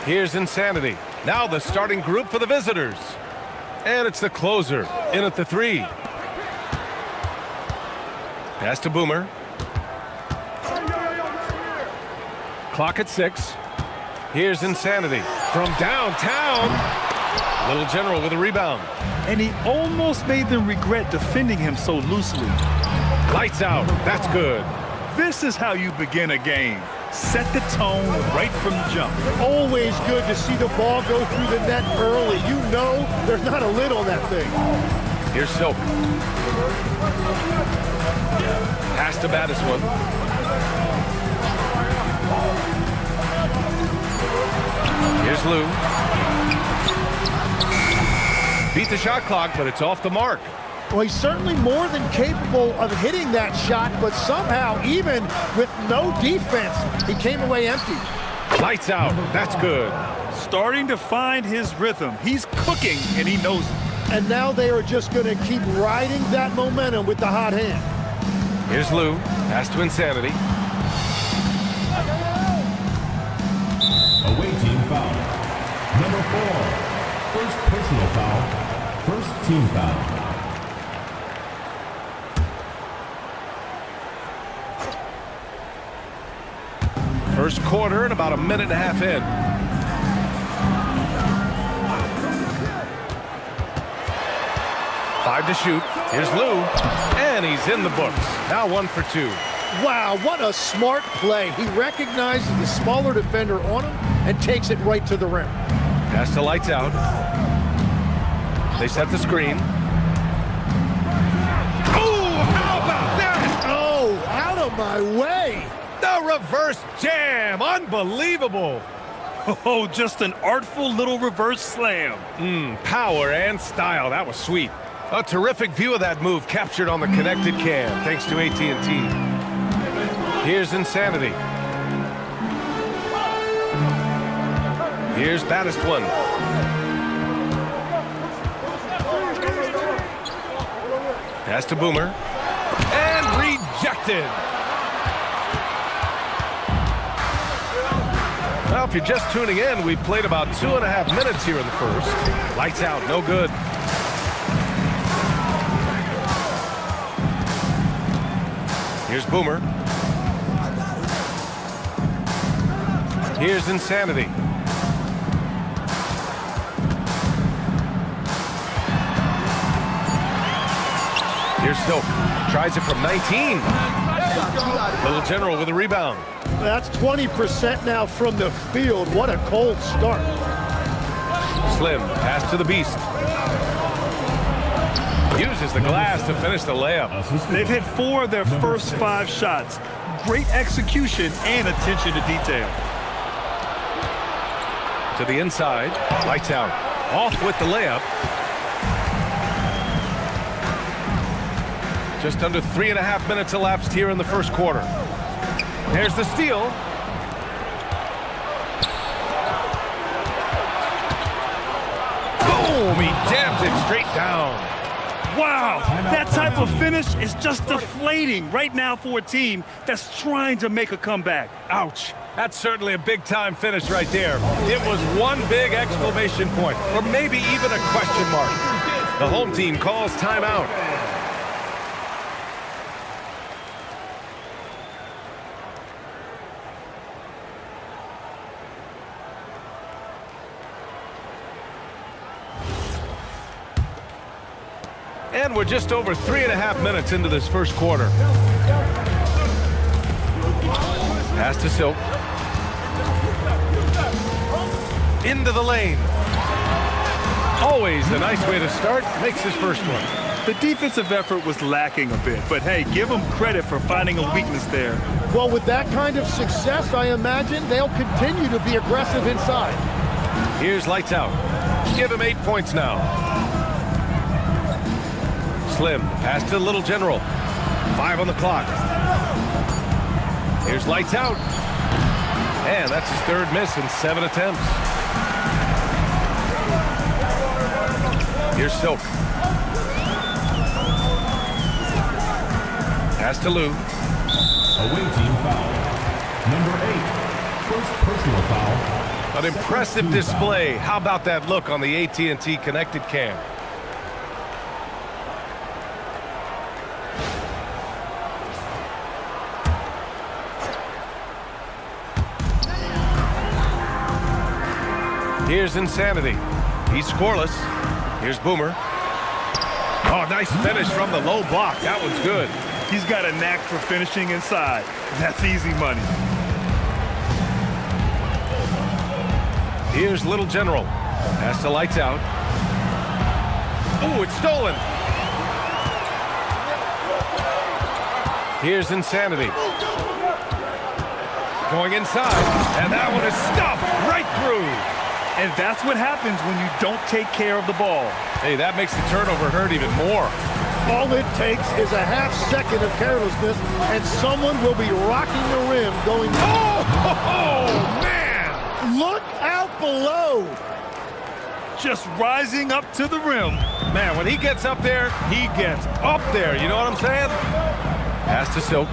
Here's Insanity. Now the starting group for the visitors. And it's the closer in at the 3. Pass to Boomer. Clock at 6. Here's Insanity from downtown. Little General with a rebound. And he almost made them regret defending him so loosely. Lights out. That's good. This is how you begin a game. Set the tone right from the jump. Always good to see the ball go through the net early. You know there's not a lid on that thing. Here's Silk. Pass to Baddest one. Here's Lou. Beat the shot clock, but it's off the mark. Well, he's certainly more than capable of hitting that shot, but somehow, even with no defense, he came away empty. Lights out. That's good. Starting to find his rhythm. He's cooking, and he knows it. And now they are just going to keep riding that momentum with the hot hand. Here's Lou. Pass to Insanity. Away team foul. Number 4. First personal foul. First team foul. First quarter and about a minute and a half in. Five to shoot. Here's Lou. And he's in the books. Now 1 for 2. Wow, what a smart play. He recognizes the smaller defender on him and takes it right to the rim. Pass to Lights out. They set the screen. Oh, how about that? Oh, out of my way. The reverse jam. Unbelievable. Oh, just an artful little reverse slam. Power and style. That was sweet. A terrific view of that move captured on the connected cam, thanks to AT&T. Here's Insanity. Here's Baddest one. Pass to Boomer. And rejected. Well, if you're just tuning in, we've played about 2.5 minutes here in the first. Lights out, no good. Here's Boomer. Here's Insanity. Here's Silk. Tries it from 19. Little General with a rebound. That's 20% now from the field. What a cold start. Slim, pass to the Beast. Uses the glass to finish the layup. They've hit 4 of their first 5 shots. Great execution and attention to detail. To the inside. Lights out. Off with the layup. Just under 3.5 minutes elapsed here in the first quarter. There's the steal. Boom! He jams it straight down. Wow, that type of finish is just deflating right now for a team that's trying to make a comeback. Ouch. That's certainly a big-time finish right there. It was one big exclamation point, or maybe even a question mark. The home team calls timeout. And we're just over 3.5 minutes into this first quarter. Pass to Silk. Into the lane. Always a nice way to start. Makes his first one. The defensive effort was lacking a bit, but hey, give them credit for finding a weakness there. Well, with that kind of success, I imagine they'll continue to be aggressive inside. Here's Lights out. Give him 8 points now. Slim, pass to Little General. 5 on the clock. Here's Lights out. And that's his 3rd miss in 7 attempts. Here's Silk. Pass to Lou. Away team foul. Number 8. First personal foul. An impressive display. How about that look on the AT&T connected cam? Here's Insanity. He's scoreless. Here's Boomer. Oh, nice finish from the low block. That one's good. He's got a knack for finishing inside. That's easy money. Here's Little General. Pass to Lights Out. Ooh, it's stolen. Here's Insanity. Going inside, and that one is stuffed right through. And that's what happens when you don't take care of the ball. Hey, that makes the turnover hurt even more. All it takes is a half second of carelessness, and someone will be rocking the rim going, Oh, man! Look out below. Just rising up to the rim. Man, when he gets up there, he gets up there. You know what I'm saying? Pass to Silk.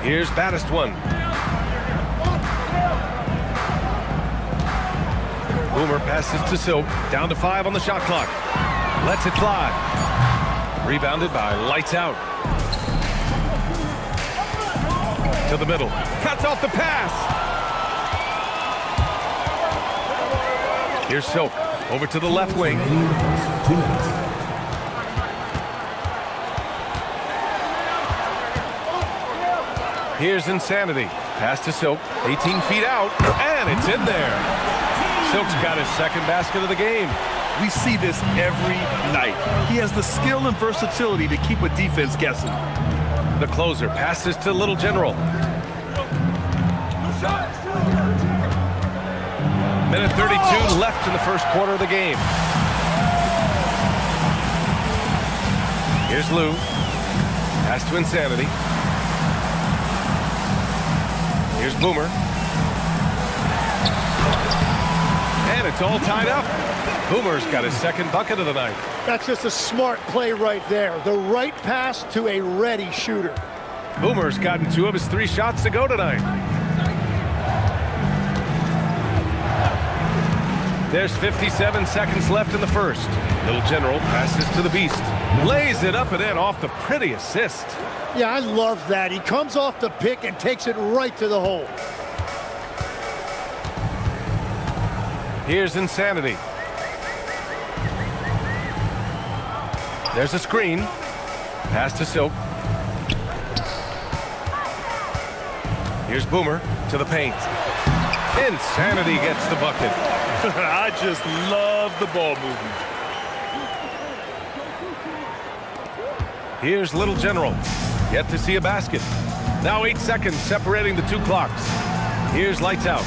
Here's baddest one. Boomer passes to Silk. Down to 5 on the shot clock. Lets it fly. Rebounded by Lights Out. To the middle. Cuts off the pass. Here's Silk. Over to the left wing. Here's Insanity. Pass to Silk. 18 feet out. And it's in there. Silk's got his second basket of the game. We see this every night. He has the skill and versatility to keep a defense guessing. The closer passes to Little General. Minute 32 left in the first quarter of the game. Here's Lou. Pass to Insanity. Here's Boomer. And it's all tied up. Boomer's got his second bucket of the night. That's just a smart play right there. The right pass to a ready shooter. Boomer's gotten 2 of his 3 shots to go tonight. There's 57 seconds left in the first. Little General passes to the Beast. Lays it up and in off the pretty assist. Yeah, I love that. He comes off the pick and takes it right to the hole. Here's Insanity. There's a screen. Pass to Silk. Here's Boomer to the paint. Insanity gets the bucket. I just love the ball movement. Here's Little General. Yet to see a basket. Now 8 seconds separating the 2 clocks. Here's Lights Out.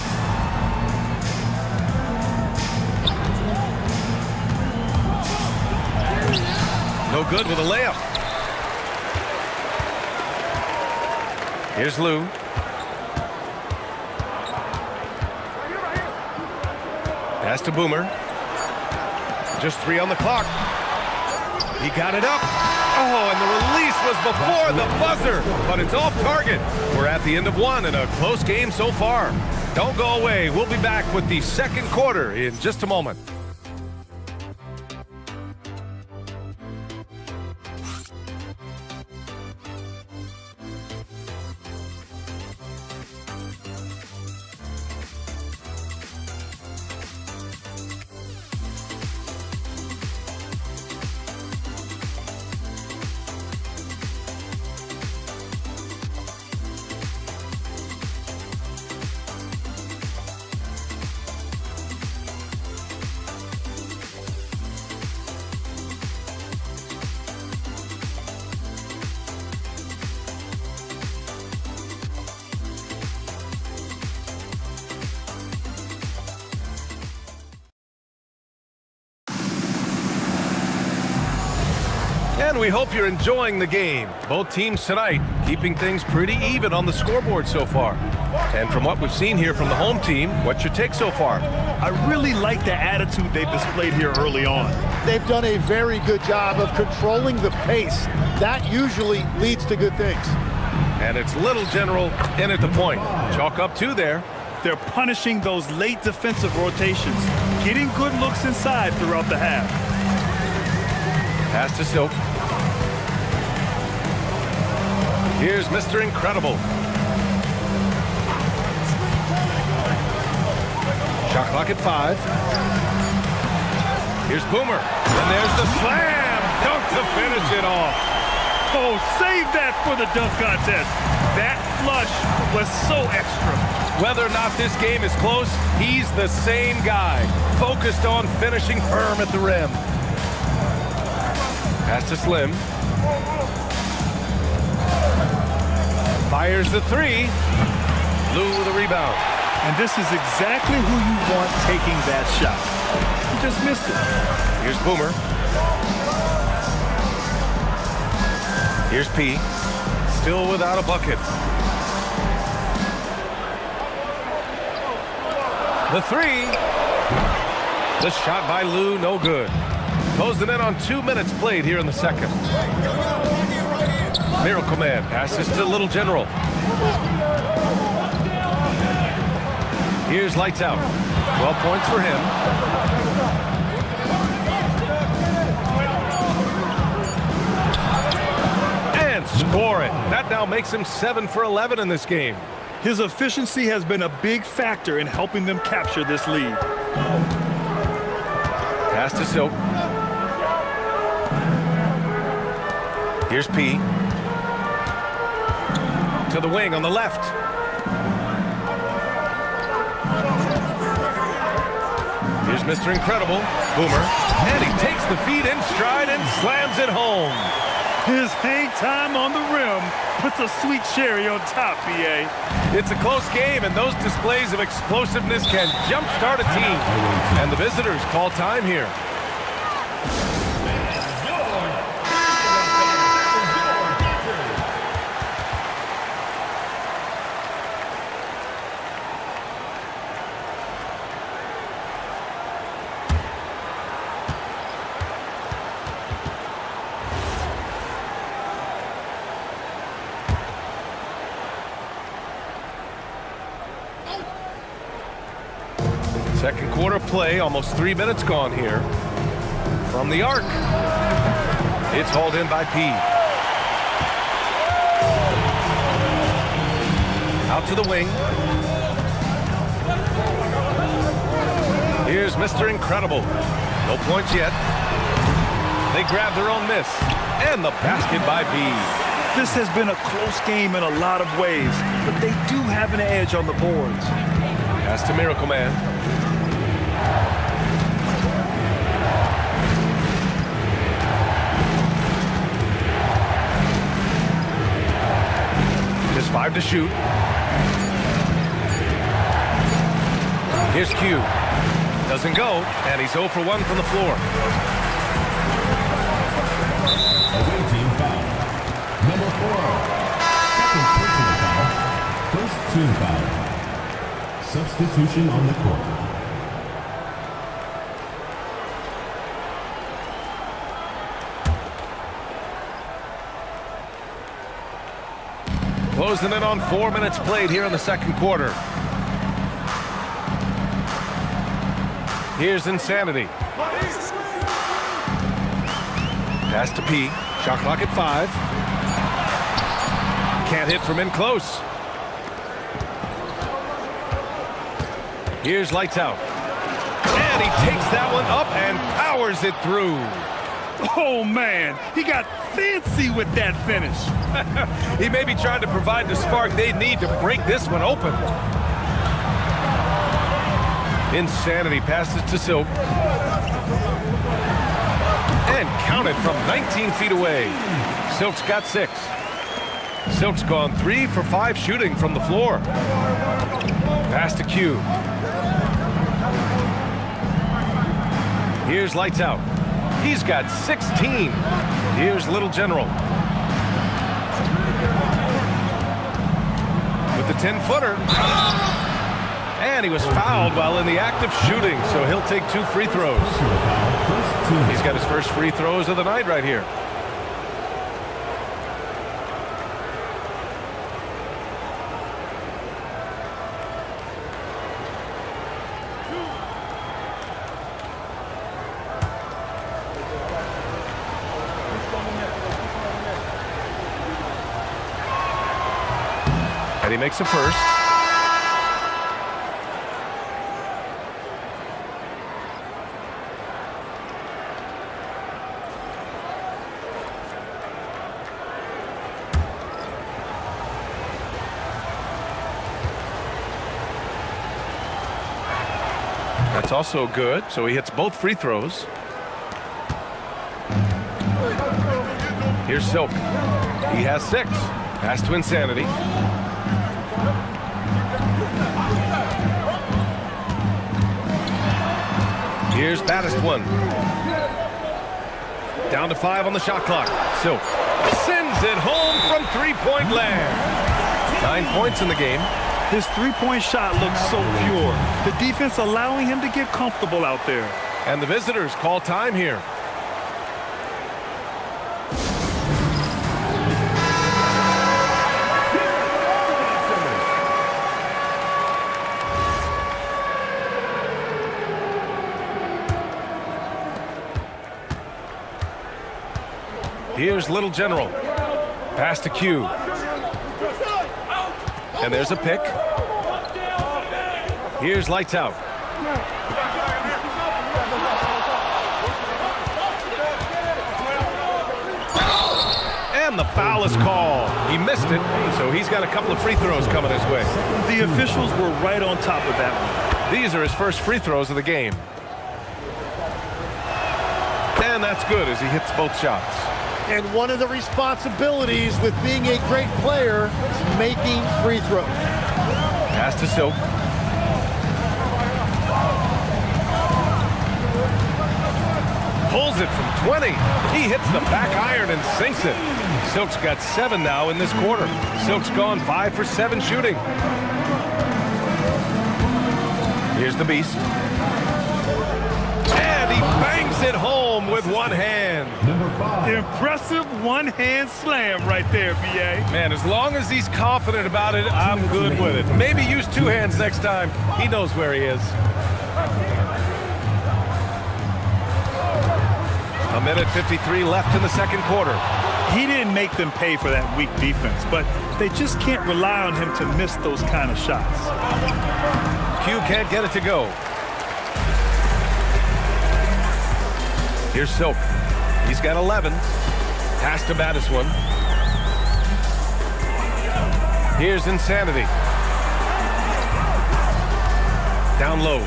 No good with a layup. Here's Lou. Pass to Boomer. Just 3 on the clock. He got it up. Oh, and the release was before the buzzer, but it's off target. We're at the end of 1 and a close game so far. Don't go away. We'll be back with the second quarter in just a moment. And we hope you're enjoying the game. Both teams tonight keeping things pretty even on the scoreboard so far. And from what we've seen here from the home team, what's your take so far? I really like the attitude they've displayed here early on. They've done a very good job of controlling the pace. That usually leads to good things. And it's Little General in at the point. Chalk up 2 there. They're punishing those late defensive rotations, getting good looks inside throughout the half. Pass to Silk. Here's Mr. Incredible. Shot clock at 5. Here's Boomer. And there's the slam dunk to finish it off. Oh, save that for the dunk contest. That flush was so extra. Whether or not this game is close, he's the same guy, focused on finishing firm at the rim. Pass to Slim. Fires the 3. Lou with a rebound. And this is exactly who you want taking that shot. He just missed it. Here's Boomer. Here's P. Still without a bucket. The 3. The shot by Lou, no good. Closing in on 2 minutes played here in the second. Miracle Man passes to Little General. Here's Lights Out. 12 points for him. And score it. That now makes him 7 for 11 in this game. His efficiency has been a big factor in helping them capture this lead. Pass to Silk. Here's P. To the wing on the left. Here's Mr. Incredible. Boomer. And he takes the feed in stride and slams it home. His hang time on the rim puts a sweet cherry on top, BA. It's a close game, and those displays of explosiveness can jumpstart a team. And the visitors call time here. Second quarter play, almost 3 minutes gone here. From the arc. It's hauled in by P. Out to the wing. Here's Mr. Incredible. No points yet. They grab their own miss. And the basket by B. This has been a close game in a lot of ways, but they do have an edge on the boards. Pass to Miracle Man. Just 5 to shoot. Here's Q. Doesn't go, and he's 0 for 1 from the floor. Away team foul. Number 4. Second personal foul. First team foul. Substitution on the court. Closing in on 4 minutes played here in the second quarter. Here's Insanity. Pass to P. Shot clock at 5. Can't hit from in close. Here's Lights Out. And he takes that one up and powers it through. Oh, man, he got fancy with that finish. He may be trying to provide the spark they need to break this one open. Insanity passes to Silk. And counted from 19 feet away. Silk's got 6. Silk's gone 3 for 5 shooting from the floor. Pass to Q. Here's Lights Out. He's got 16. Here's Little General. With the 10-footer. And he was fouled while in the act of shooting, so he'll take 2 free throws. He's got his first free throws of the night right here. And he makes a first. That's also good, so he hits both free throws. Here's Silk. He has 6. Pass to Insanity. Here's Baddest one. Down to 5 on the shot clock. Silk sends it home from three-point land. 9 points in the game. His three-point shot looks so pure. The defense allowing him to get comfortable out there. And the visitors call time here. Here's Little General. Pass to Q. And there's a pick. Here's Lights Out. And the foul is called. He missed it, so he's got a couple of free throws coming his way. The officials were right on top of that one. These are his first free throws of the game. And that's good as he hits both shots. And one of the responsibilities with being a great player is making free throws. Pass to Silk. Pulls it from 20. He hits the back iron and sinks it. Silk's got 7 now in this quarter. Silk's gone 5 for 7 shooting. Here's the Beast. And he bangs it home with one hand. Number 5. Impressive one-hand slam right there, B.A. Man, as long as he's confident about it, I'm good with it. Maybe use 2 hands next time. He knows where he is. A minute 53 left in the second quarter. He didn't make them pay for that weak defense, but they just can't rely on him to miss those kind of shots. Q can't get it to go. Here's Silk. He's got 11. Pass to Baddest one. Here's Insanity. Down low.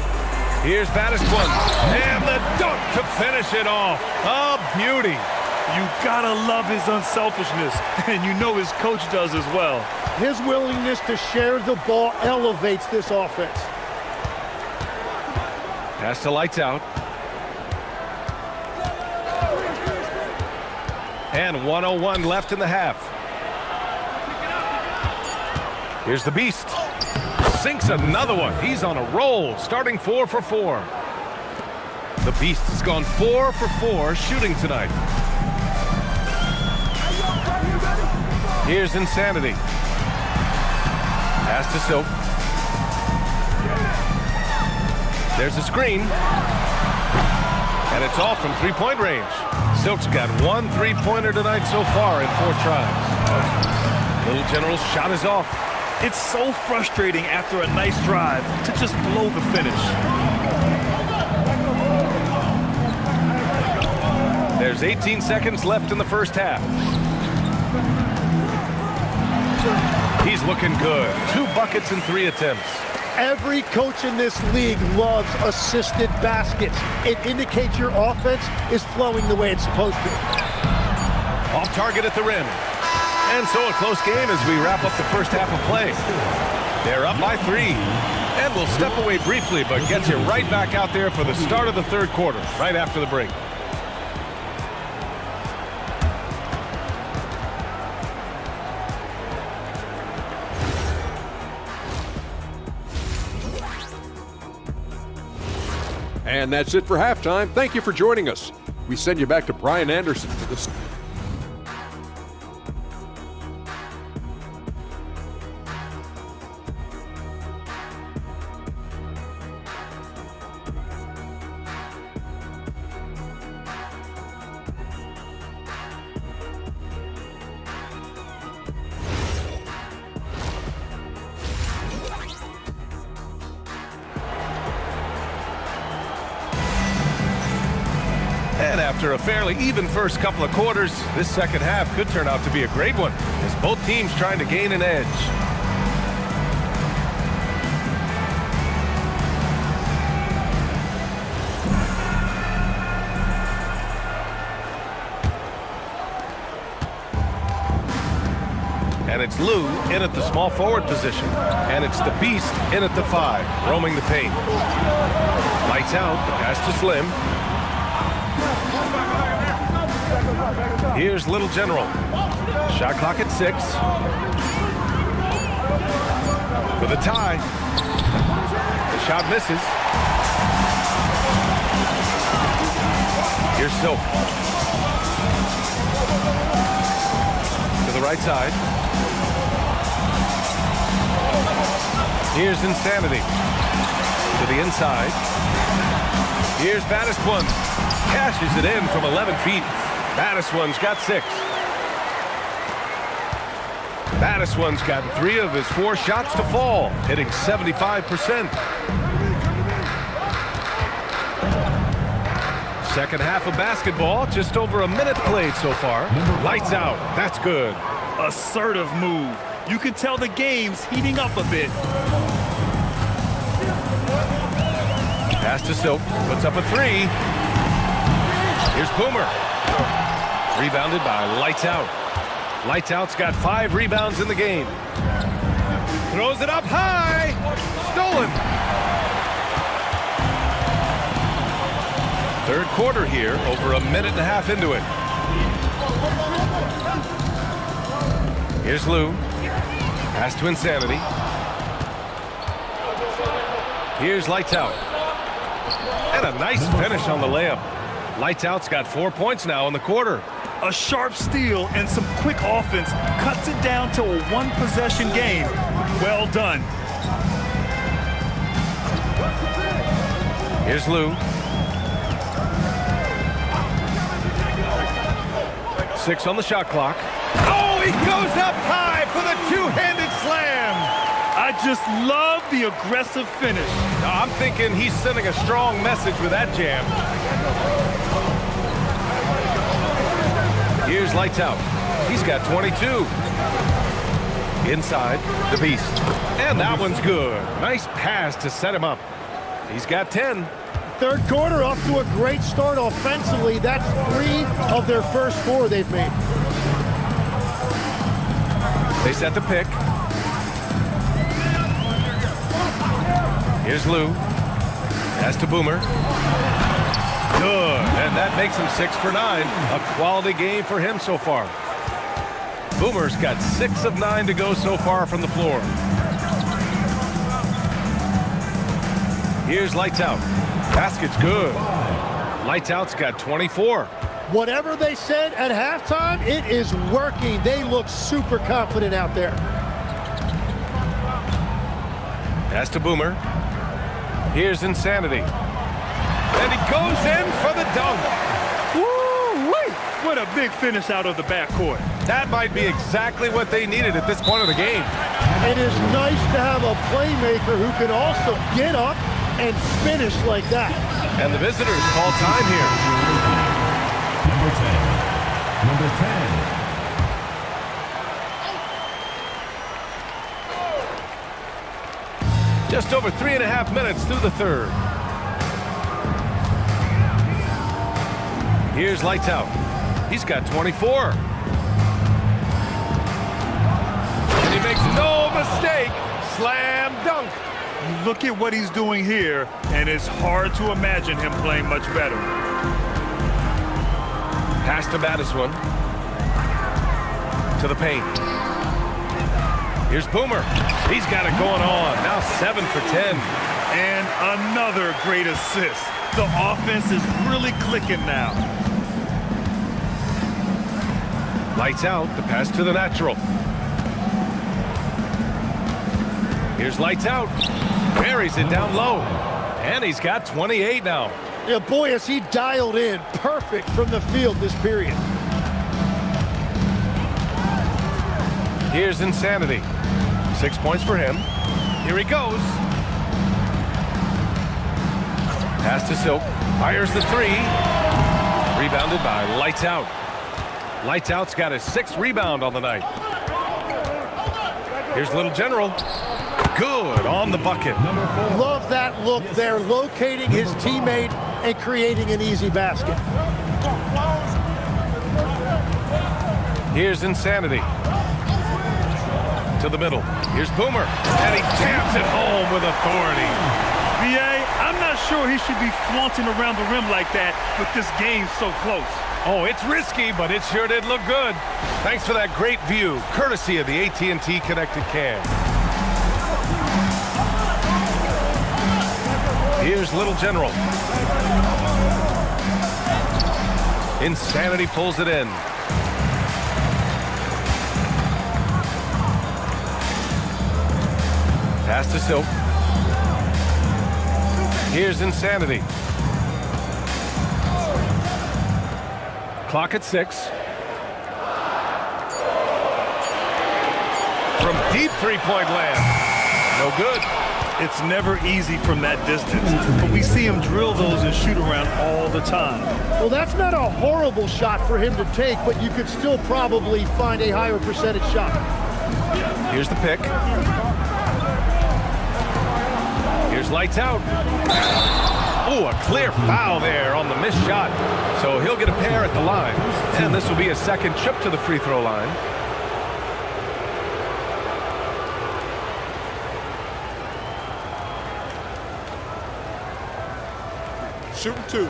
Here's Baddest one. And the dunk to finish it off. A beauty. You gotta love his unselfishness, and you know his coach does as well. His willingness to share the ball elevates this offense. Pass to Lights Out. And 1:01 left in the half. Here's the Beast. Sinks another one. He's on a roll, starting 4 for 4. The Beast has gone 4 for 4 shooting tonight. Here's Insanity. Pass to Silk. There's a screen. And it's off from three-point range. Silk's got 1 3-pointer tonight so far in 4 tries. Little General's shot is off. It's so frustrating after a nice drive to just blow the finish. There's 18 seconds left in the first half. He's looking good. 2 buckets in 3 attempts. Every coach in this league loves assisted baskets. It indicates your offense is flowing the way it's supposed to. Off target at the rim. And so a close game as we wrap up the first half of play. They're up by 3. And we'll step away briefly, but get you right back out there for the start of the third quarter, right after the break. And that's it for halftime. Thank you for joining us. We send you back to Brian Anderson for this. And after a fairly even first couple of quarters, this second half could turn out to be a great one, as both teams trying to gain an edge. And it's Lou in at the small forward position. And it's the Beast in at the 5, roaming the paint. Lights out, the pass to Slim. Here's Little General. Shot clock at 6. For the tie. The shot misses. Here's Silk. To the right side. Here's Insanity. To the inside. Here's Baddest One. Cashes it in from 11 feet. Baddest One's got 6. Baddest One's got 3 of his 4 shots to fall, hitting 75%. Second half of basketball, just over a minute played so far. Lights out. That's good. Assertive move. You can tell the game's heating up a bit. Pass to Silk. Puts up a 3. Here's Boomer. Rebounded by Lights Out. Lights Out's got 5 rebounds in the game. Throws it up high. Stolen. Third quarter here, over a minute and a half into it. Here's Lou. Pass to Insanity. Here's Lights Out. And a nice finish on the layup. Lights Out's got 4 points now in the quarter. A sharp steal and some quick offense cuts it down to a one-possession game. Well done. Here's Lou. 6 on the shot clock. Oh, he goes up high for the two-handed slam. I just love the aggressive finish. I'm thinking he's sending a strong message with that jam. Here's Lights Out. He's got 22. Inside, the Beast. And that one's good. Nice pass to set him up. He's got 10. Third quarter off to a great start offensively. That's 3 of their first 4 they've made. They set the pick. Here's Lou. Pass to Boomer. Good. And that makes him 6 for 9. A quality game for him so far. Boomer's got 6 of 9 to go so far from the floor. Here's Lights Out. Basket's good. Lights Out's got 24. Whatever they said at halftime, it is working. They look super confident out there. Pass to Boomer. Here's Insanity. And he goes in for the dunk. Woo-wee! What a big finish out of the backcourt. That might be exactly what they needed at this point of the game. It is nice to have a playmaker who can also get up and finish like that. And the visitors call time here. Number 10. Just over 3.5 minutes through the third. Here's Lights Out. He's got 24. And he makes no mistake. Slam dunk. You look at what he's doing here, and it's hard to imagine him playing much better. Pass to Baddest One. To the paint. Here's Boomer. He's got it going on. Now 7 for 10. And another great assist. The offense is really clicking now. Lights Out. The pass to the natural. Here's Lights Out. Buries it down low. And he's got 28 now. Yeah, boy, has he dialed in. Perfect from the field this period. Here's Insanity. 6 points for him. Here he goes. Pass to Silk. Fires the 3. Rebounded by Lights Out. Lights Out's got his 6th rebound on the night. Here's Little General. Good on the bucket. Love that look there, locating his teammate and creating an easy basket. Here's Insanity. To the middle. Here's Boomer. And he jams it home with authority. B.A., I'm not sure he should be flaunting around the rim like that with this game so close. Oh, it's risky, but it sure did look good. Thanks for that great view, courtesy of the AT&T Connected Cam. Here's Little General. Insanity pulls it in. Pass to Silk. Here's Insanity. Clock at 6. From deep three-point land. No good. It's never easy from that distance, but we see him drill those and shoot around all the time. Well, that's not a horrible shot for him to take, but you could still probably find a higher percentage shot. Here's the pick. Here's Lights Out. Oh, a clear foul there on the missed shot. So he'll get a pair at the line. And this will be a second trip to the free throw line. Shooting 2.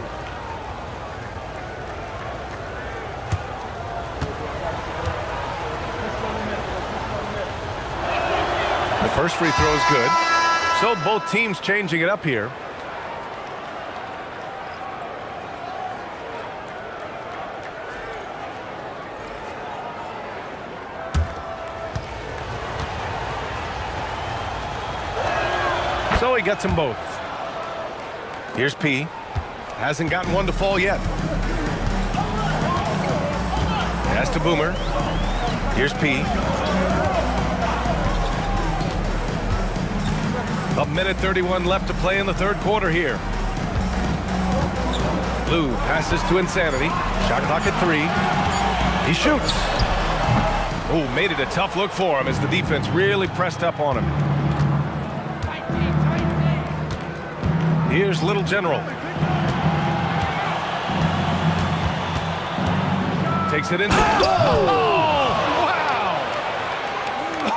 The first free throw is good. So both teams changing it up here. So he gets them both. Here's P. Hasn't gotten one to fall yet. Pass to Boomer. Here's P. A minute 31 left to play in the third quarter here. Lou passes to Insanity. Shot clock at 3. He shoots. Oh, made it a tough look for him as the defense really pressed up on him. Here's Little General. Takes it in. Oh, wow!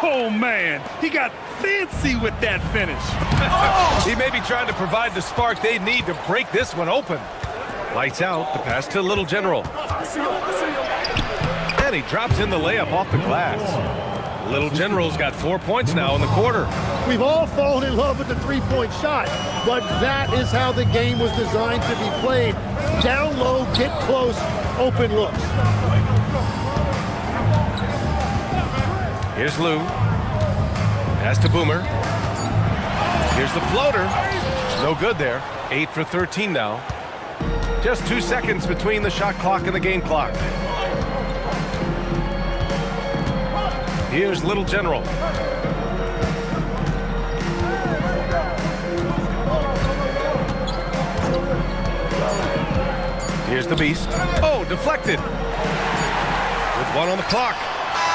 Oh, man, he got fancy with that finish. He may be trying to provide the spark they need to break this one open. Lights Out, the pass to Little General. And he drops in the layup off the glass. Little General's got 4 points now in the quarter. We've all fallen in love with the three-point shot, but that is how the game was designed to be played. Down low, get close, open looks. Here's Lou. Pass to Boomer. Here's the floater. No good there. 8 for 13 now. Just 2 seconds between the shot clock and the game clock. Here's Little General. Here's the Beast. Oh, deflected. With 1 on the clock.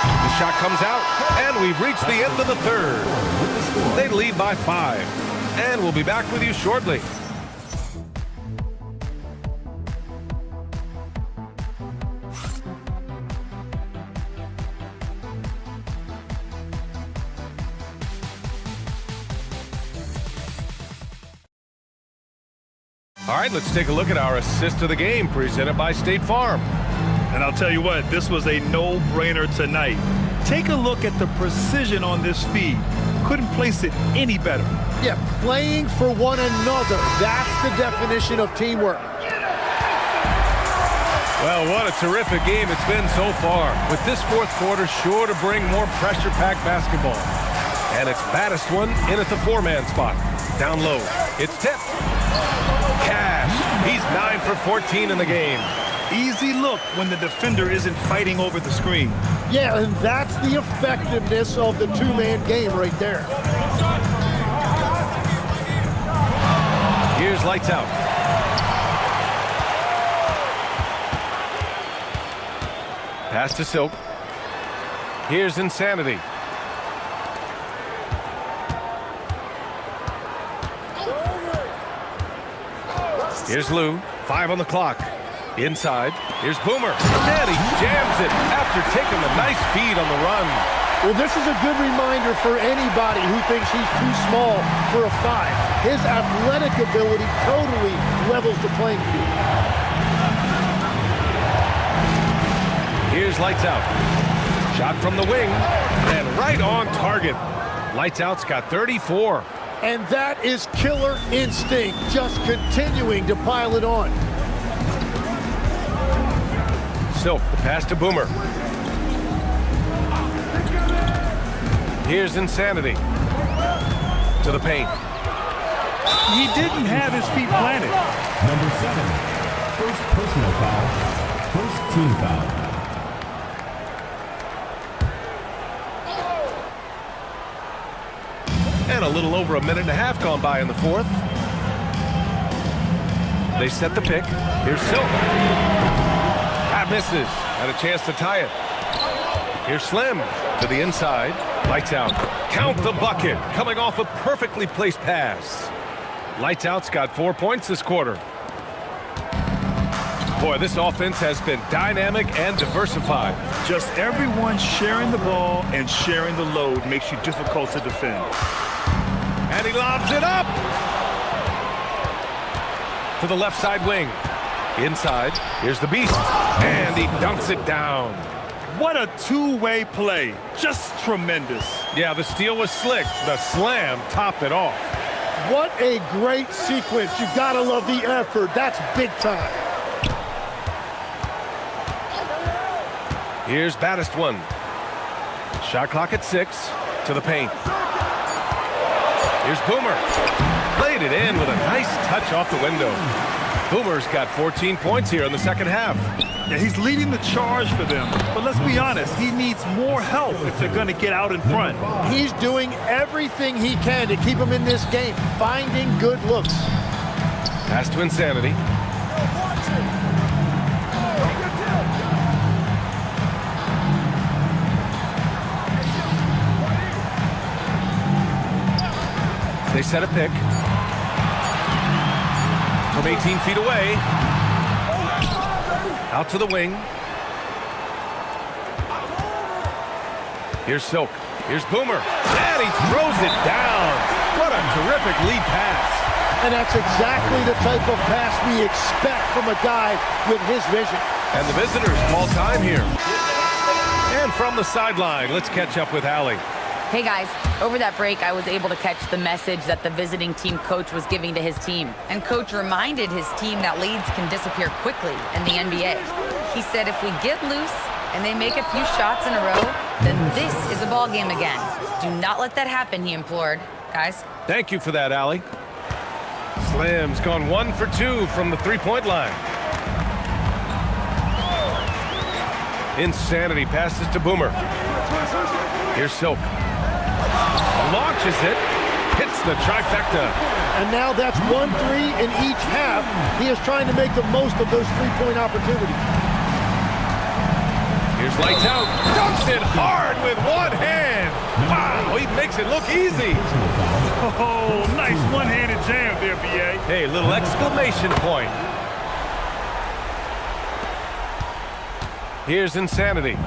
The shot comes out, and we've reached the end of the third. They lead by 5. And we'll be back with you shortly. All right, let's take a look at our assist of the game presented by State Farm. And I'll tell you what, this was a no-brainer tonight. Take a look at the precision on this feed. Couldn't place it any better. Yeah, playing for one another. That's the definition of teamwork. Well, what a terrific game it's been so far. With this fourth quarter sure to bring more pressure-packed basketball. And its baddest one in at the 4-man spot. Down low. It's tipped. Cash. He's 9 for 14 in the game. Easy look when the defender isn't fighting over the screen. Yeah, and that's the effectiveness of the two-man game right there. Here's Lights Out. Pass to Silk. Here's Insanity. Here's Lou. 5 on the clock. Inside. Here's Boomer. And he jams it after taking a nice feed on the run. Well, this is a good reminder for anybody who thinks he's too small for a 5. His athletic ability totally levels the playing field. Here's Lights Out. Shot from the wing. And right on target. Lights Out's got 34. And that is killer instinct, just continuing to pile it on. Silk, the pass to Boomer. Here's Insanity. To the paint. He didn't have his feet planted. Number 7, first personal foul, first team foul. And a little over a minute and a half gone by in the fourth. They set the pick. Here's Silk. That misses. Had a chance to tie it. Here's Slim to the inside. Lights Out. Count the bucket. Coming off a perfectly placed pass. Lights Out's got 4 points this quarter. Boy, this offense has been dynamic and diversified. Just everyone sharing the ball and sharing the load makes you difficult to defend. And he lobs it up to the left side wing. Inside, here's the Beast. And he dunks it down. What a two-way play. Just tremendous. Yeah, the steal was slick. The slam topped it off. What a great sequence. You gotta love the effort. That's big time. Here's Baddest one. Shot clock at 6 to the paint. Here's Boomer. Played it in with a nice touch off the window. Boomer's got 14 points here in the second half. Yeah, he's leading the charge for them. But let's be honest, he needs more help if they're going to get out in front. He's doing everything he can to keep him in this game, finding good looks. Pass to Insanity. They set a pick. From 18 feet away. Out to the wing. Here's Silk. Here's Boomer. And he throws it down. What a terrific lead pass. And that's exactly the type of pass we expect from a guy with his vision. And the visitors call time here. And from the sideline, let's catch up with Allie. Hey guys, over that break, I was able to catch the message that the visiting team coach was giving to his team. And coach reminded his team that leads can disappear quickly in the NBA. He said if we get loose and they make a few shots in a row, then this is a ball game again. Do not let that happen, he implored. Guys? Thank you for that, Allie. Slim's gone 1 for 2 from the three-point line. Insanity passes to Boomer. Here's Silk. Launches it, hits the trifecta. And now that's 1-3 in each half. He is trying to make the most of those three-point opportunities. Here's Lights Out. Dunks it hard with one hand. Wow, he makes it look easy. Oh, nice one-handed jam there, B.A. Hey, little exclamation point. Here's Insanity.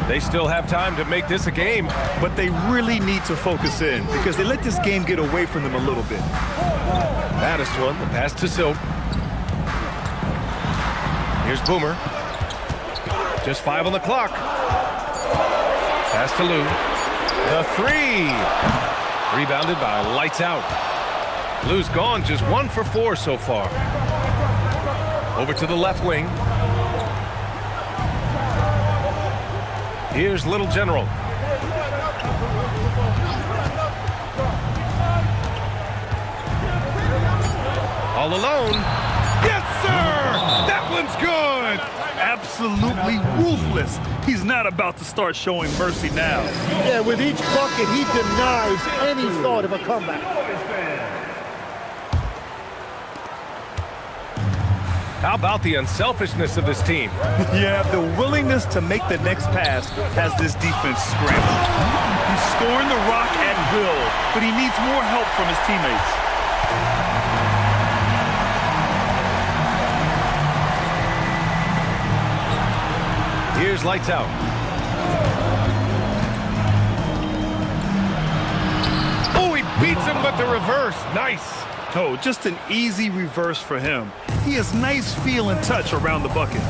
They still have time to make this a game. But they really need to focus in because they let this game get away from them a little bit. Baddest one, the pass to Silk. Here's Boomer. Just 5 on the clock. Pass to Lou. The 3. Rebounded by Lights Out. Lou's gone just 1 for 4 so far. Over to the left wing. Here's Little General. All alone. Yes, sir! That one's good! Absolutely ruthless. He's not about to start showing mercy now. Yeah, with each bucket, he denies any thought of a comeback. How about the unselfishness of this team? Yeah, the willingness to make the next pass has this defense scrambled. He's scoring the rock at will, but he needs more help from his teammates. Here's lights out. Oh, he beats him with the reverse. Nice. Oh, just an easy reverse for him. He has nice feel and touch around the bucket.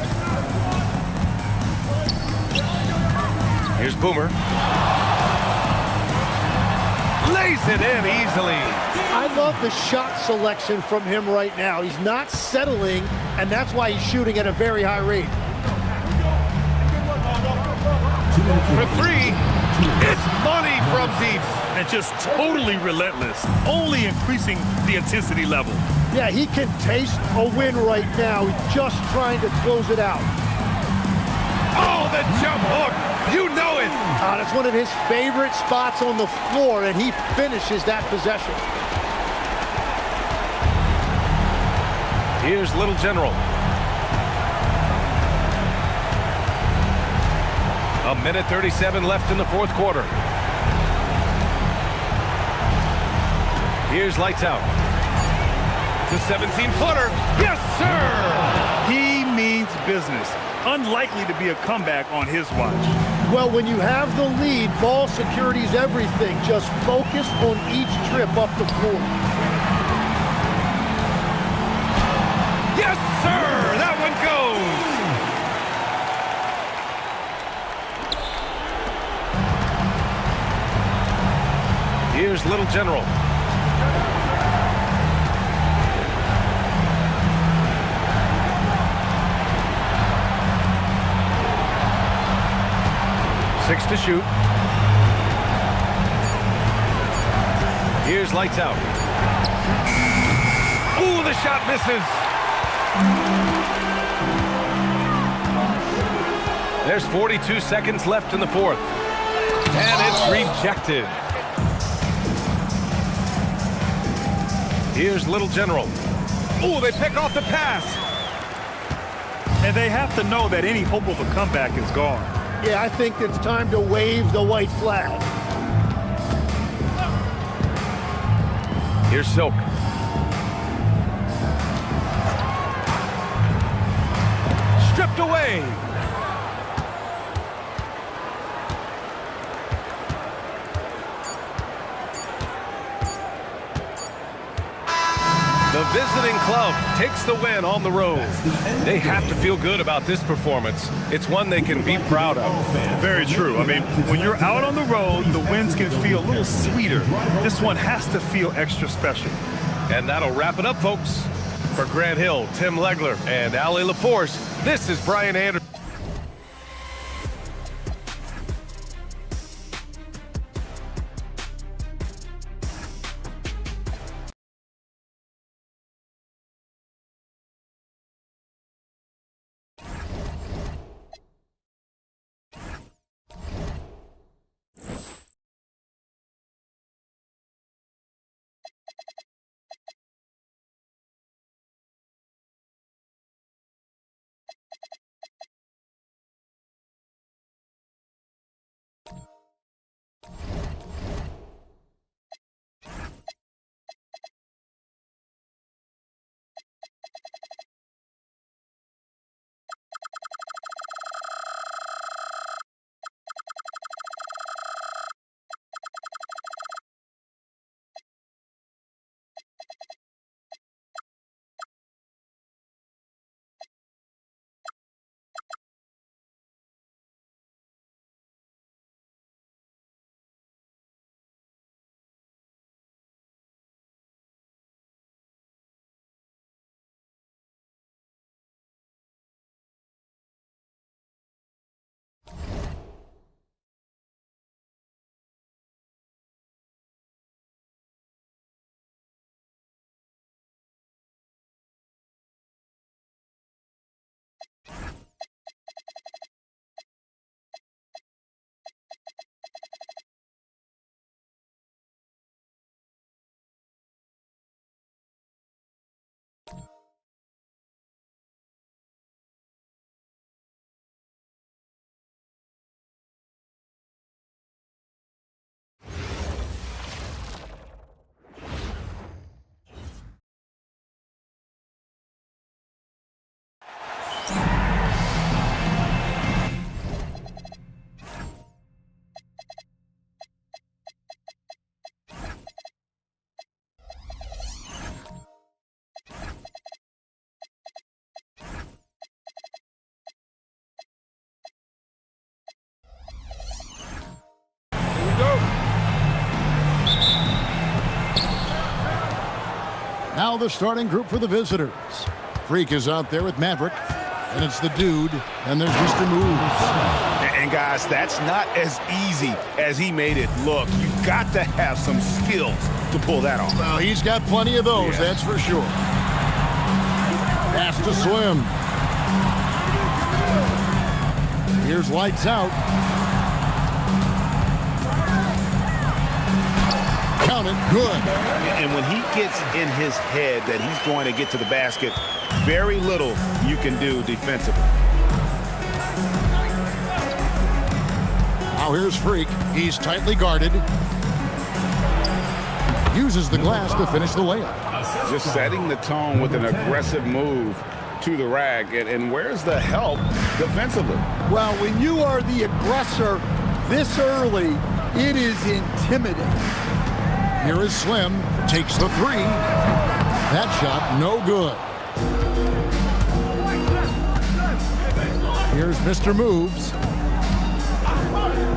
Here's Boomer. Lays it in easily. I love the shot selection from him right now. He's not settling, and that's why he's shooting at a very high rate. For three, it's money from deep. And just totally relentless, only increasing the intensity level. Yeah, he can taste a win right now. He's just trying to close it out. Oh, the jump hook. You know it. That's one of his favorite spots on the floor, and he finishes that possession. Here's Little General. A minute 37 left in the fourth quarter. Here's lights out. The 17-footer. Yes, sir! He means business. Unlikely to be a comeback on his watch. Well, when you have the lead, ball security is everything. Just focus on each trip up the floor. Yes, sir! That one goes! Here's Little General. Six to shoot. Here's lights out. Ooh, the shot misses. There's 42 seconds left in the fourth. And it's rejected. Here's Little General. Ooh, they pick off the pass. And they have to know that any hope of a comeback is gone. Yeah, I think it's time to wave the white flag. Here's Silk. Stripped away. The visiting club takes the win on the road. They have to feel good about this performance. It's one they can be proud of. Very true. I mean, when you're out on the road, the wins can feel a little sweeter. This one has to feel extra special. And that'll wrap it up, folks. For Grant Hill, Tim Legler, and Allie LaForce, this is Brian Anderson. Now the starting group for the visitors. Freak is out there with Maverick, and it's the dude, and there's Mr. Moves. And guys, that's not as easy as he made it look. You've got to have some skills to pull that off. Well, he's got plenty of those, that's for sure. Pass to Slim. Here's lights out. Counted, good. And when he gets in his head that he's going to get to the basket, very little you can do defensively. Now here's Freak. He's tightly guarded. Uses the glass to finish the layup. Just setting the tone with an aggressive move to the rack. And where's the help defensively? Well, when you are the aggressor this early, it is intimidating. Here is Slim. Takes the three. That shot, no good. Here's Mr. Moves.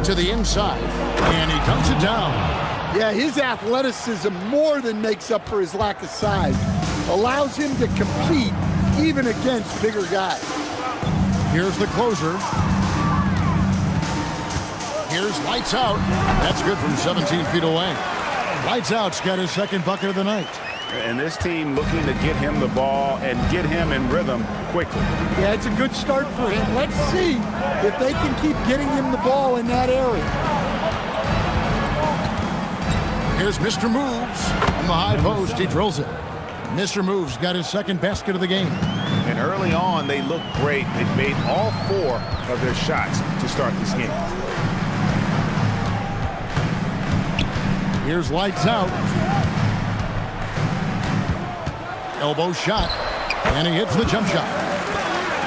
To the inside. And he dunks it down. Yeah, his athleticism more than makes up for his lack of size. Allows him to compete even against bigger guys. Here's the closer. Here's lights out. That's good from 17 feet away. Lights out's got his second bucket of the night. And this team looking to get him the ball and get him in rhythm quickly. Yeah, it's a good start for him. Let's see if they can keep getting him the ball in that area. Here's Mr. Moves. On the high post, he drills it. Mr. Moves got his second basket of the game. And early on, they looked great. They made all 4 of their shots to start this game. Here's lights out. Elbow shot. And he hits the jump shot.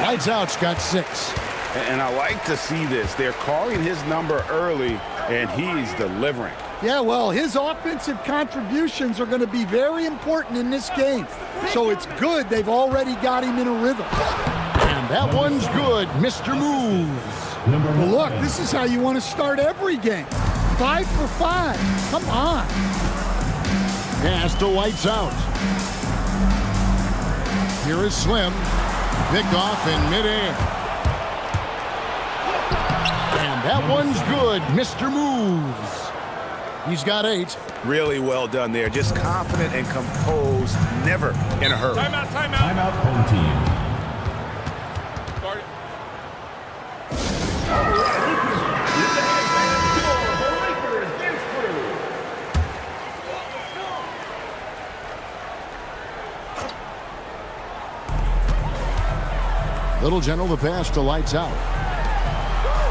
Lights out's got 6. And I like to see this. They're calling his number early, and he's delivering. Yeah, well, his offensive contributions are going to be very important in this game. So it's good they've already got him in a rhythm. And that one's good. Mr. Moves. Well, look, this is how you want to start every game. 5 for 5. Come on. Pass to lights out. Here is Slim. Picked off in midair. And that one's good. Mr. Moves. He's got 8. Really well done there. Just confident and composed, never in a hurry. Timeout, timeout. Timeout, home team. Little General the pass to lights out.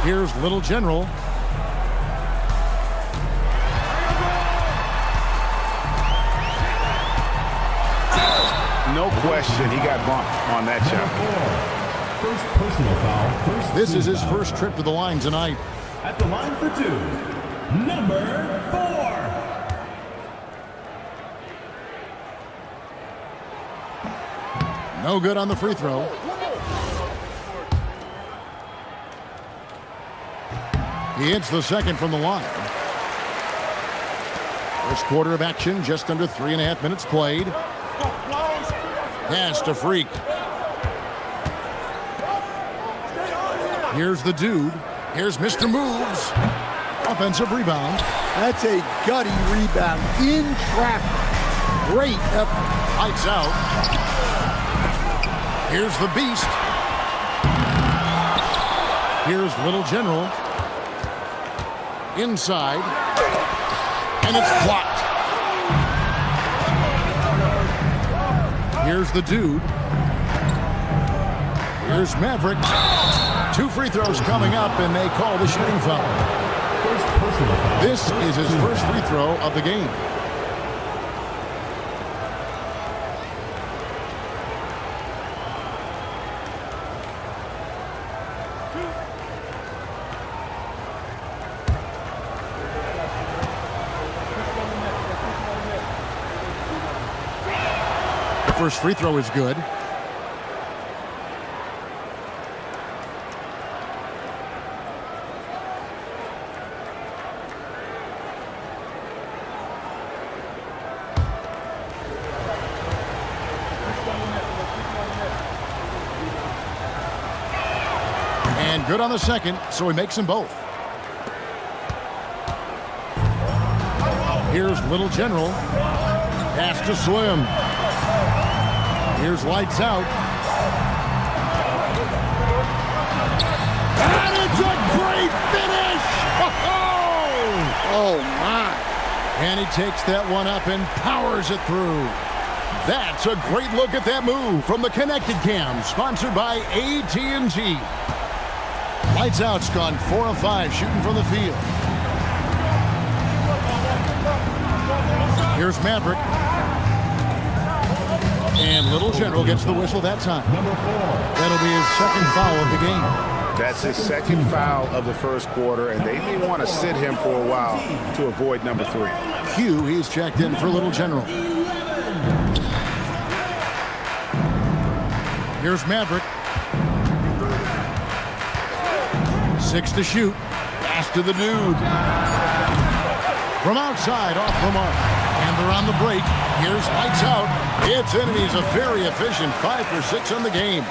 Here's Little General. No question, he got bumped on that shot. First personal foul. This is his first trip to the line tonight. At the line for 2, number 4. No good on the free throw. He hits the second from the line. First quarter of action, just under 3.5 minutes played. Pass to Freak. Here's the dude. Here's Mr. Moves. Offensive rebound. That's a gutty rebound in traffic. Great effort. Lights out. Here's the beast. Here's Little General. Inside. And it's blocked. Here's the dude. Here's Maverick. 2 free throws coming up, and they call the shooting foul. First personal foul. This is his first free throw of the game. First free throw is good. And good on the second, so he makes them both. Here's Little General. Pass to Slim. Here's Lights Out. And it's a great finish! Oh, my. And he takes that one up and powers it through. That's a great look at that move from the Connected Cam, sponsored by AT&T. Lights Out's gone 4 of 5 shooting from the field. Here's Maverick. And Little General gets the whistle that time. That'll be his second foul of the game. That's his second foul of the first quarter, and they may want to sit him for a while to avoid number 3. Q, he's checked in for Little General. Here's Maverick. 6 to shoot. Pass to the dude. From outside, off the mark. And they're on the break. Here's Lights Out. It's in, and he's a very efficient 5 for 6 on the game.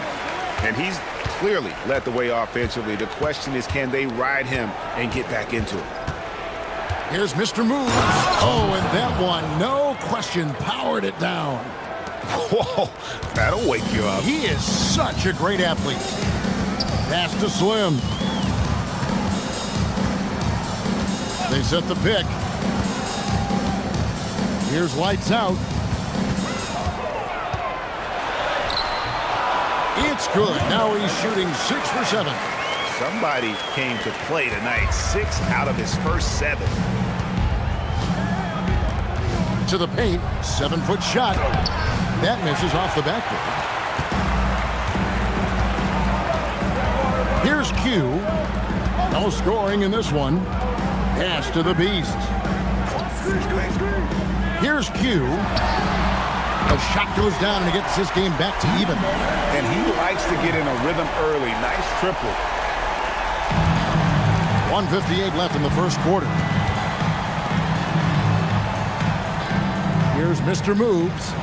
And he's clearly led the way offensively. The question is, can they ride him and get back into it? Here's Mr. Moves. Oh, and that one, no question, powered it down. Whoa, that'll wake you up. He is such a great athlete. Pass to Slim. They set the pick. Here's Lights Out. It's good. Now he's shooting 6 for 7. Somebody came to play tonight. 6 out of his first 7. To the paint. 7-foot shot. That misses off the backboard. Here's Q. No scoring in this one. Pass to the Beast. Here's Q. The shot goes down and he gets this game back to even. And he likes to get in a rhythm early. Nice triple. 1:58 left in the first quarter. Here's Mr. Moves.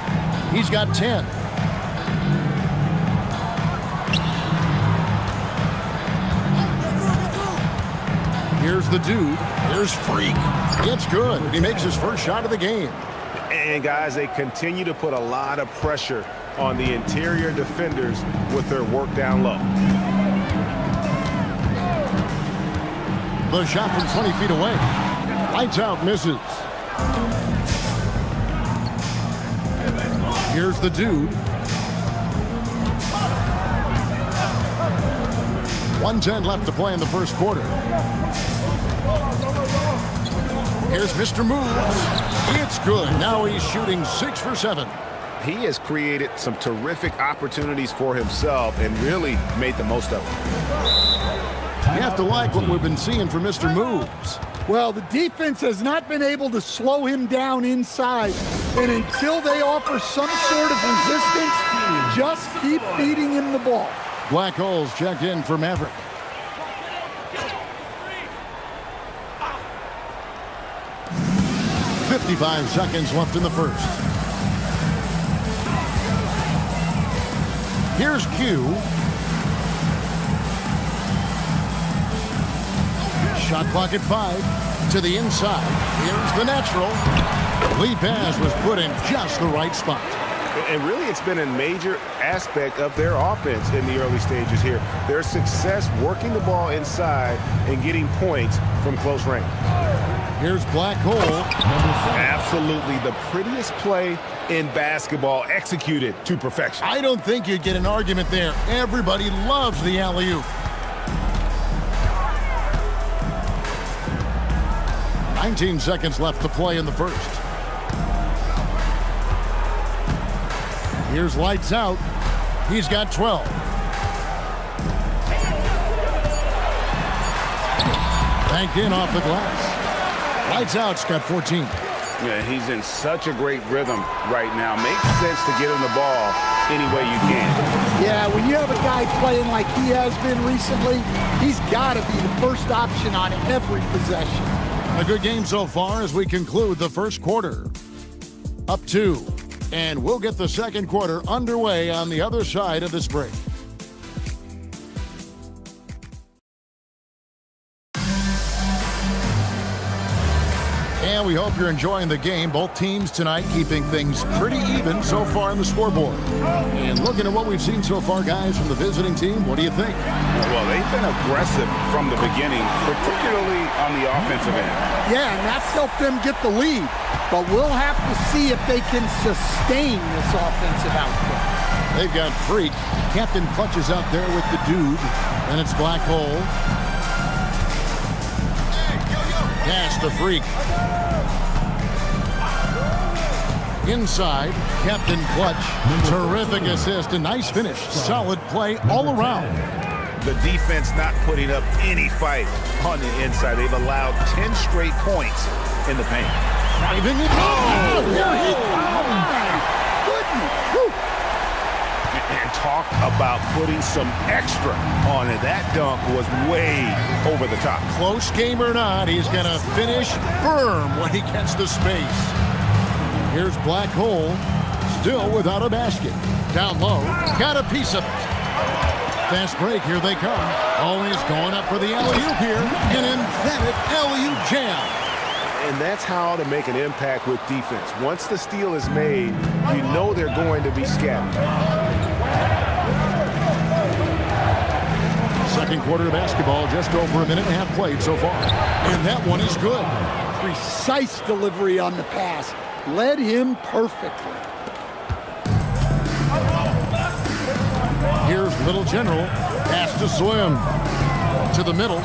He's got 10. Here's the dude. Here's Freak. It's good. He makes his first shot of the game. And, guys, they continue to put a lot of pressure on the interior defenders with their work down low. The shot from 20 feet away. Lights Out misses. Here's the dude. 1:10 left to play in the first quarter. Here's Mr. Moves. It's good. Now he's shooting 6 for 7. He has created some terrific opportunities for himself and really made the most of them. You have to like what we've been seeing from Mr. Moves. Well, the defense has not been able to slow him down inside. And until they offer some sort of resistance, just keep feeding him the ball. Black Holes checked in for Maverick. .55 seconds left in the first. Here's Q. Shot clock at 5. To the inside. Here's the natural. Lead pass was put in just the right spot. And really, it's been a major aspect of their offense in the early stages here. Their success working the ball inside and getting points from close range. Here's Black Hole. Absolutely the prettiest play in basketball, executed to perfection. I don't think you'd get an argument there. Everybody loves the alley-oop. 19 seconds left to play in the first. Here's Lights Out. He's got 12. Banked in off the glass. Lights Out's got 14. Yeah, he's in such a great rhythm right now. Makes sense to get him the ball any way you can. Yeah, when you have a guy playing like he has been recently, he's got to be the first option on every possession. A good game so far as we conclude the first quarter. Up 2. And we'll get the second quarter underway on the other side of this break. And we hope you're enjoying the game. Both teams tonight keeping things pretty even so far on the scoreboard. And looking at what we've seen so far, guys, from the visiting team, what do you think? Well, they've been aggressive from the beginning, particularly on the offensive end. Yeah, and that's helped them get the lead. But we'll have to see if they can sustain this offensive output. They've got Freak. Captain Clutch is out there with the dude. And it's Black Hole. Pass to Freak. Inside, Captain Clutch. Terrific assist. A nice finish. Solid play all around. The defense not putting up any fight on the inside. They've allowed 10 straight points in the paint. Driving it. Oh, here he comes. Goodness. Whew. And talk about putting some extra on it. That dunk was way over the top. Close game or not, he's going to finish firm when he gets the space. Here's Black Hole, still without a basket. Down low, got a piece of it. Fast break, here they come. Always going up for the alley-oop here. An emphatic alley-oop jam. And that's how to make an impact with defense. Once the steal is made, you know they're going to be scattered. Second quarter of basketball, just over a minute and a half played so far. And that one is good. Precise delivery on the pass. Led him perfectly. Here's Little General. Pass to Slim. To the middle.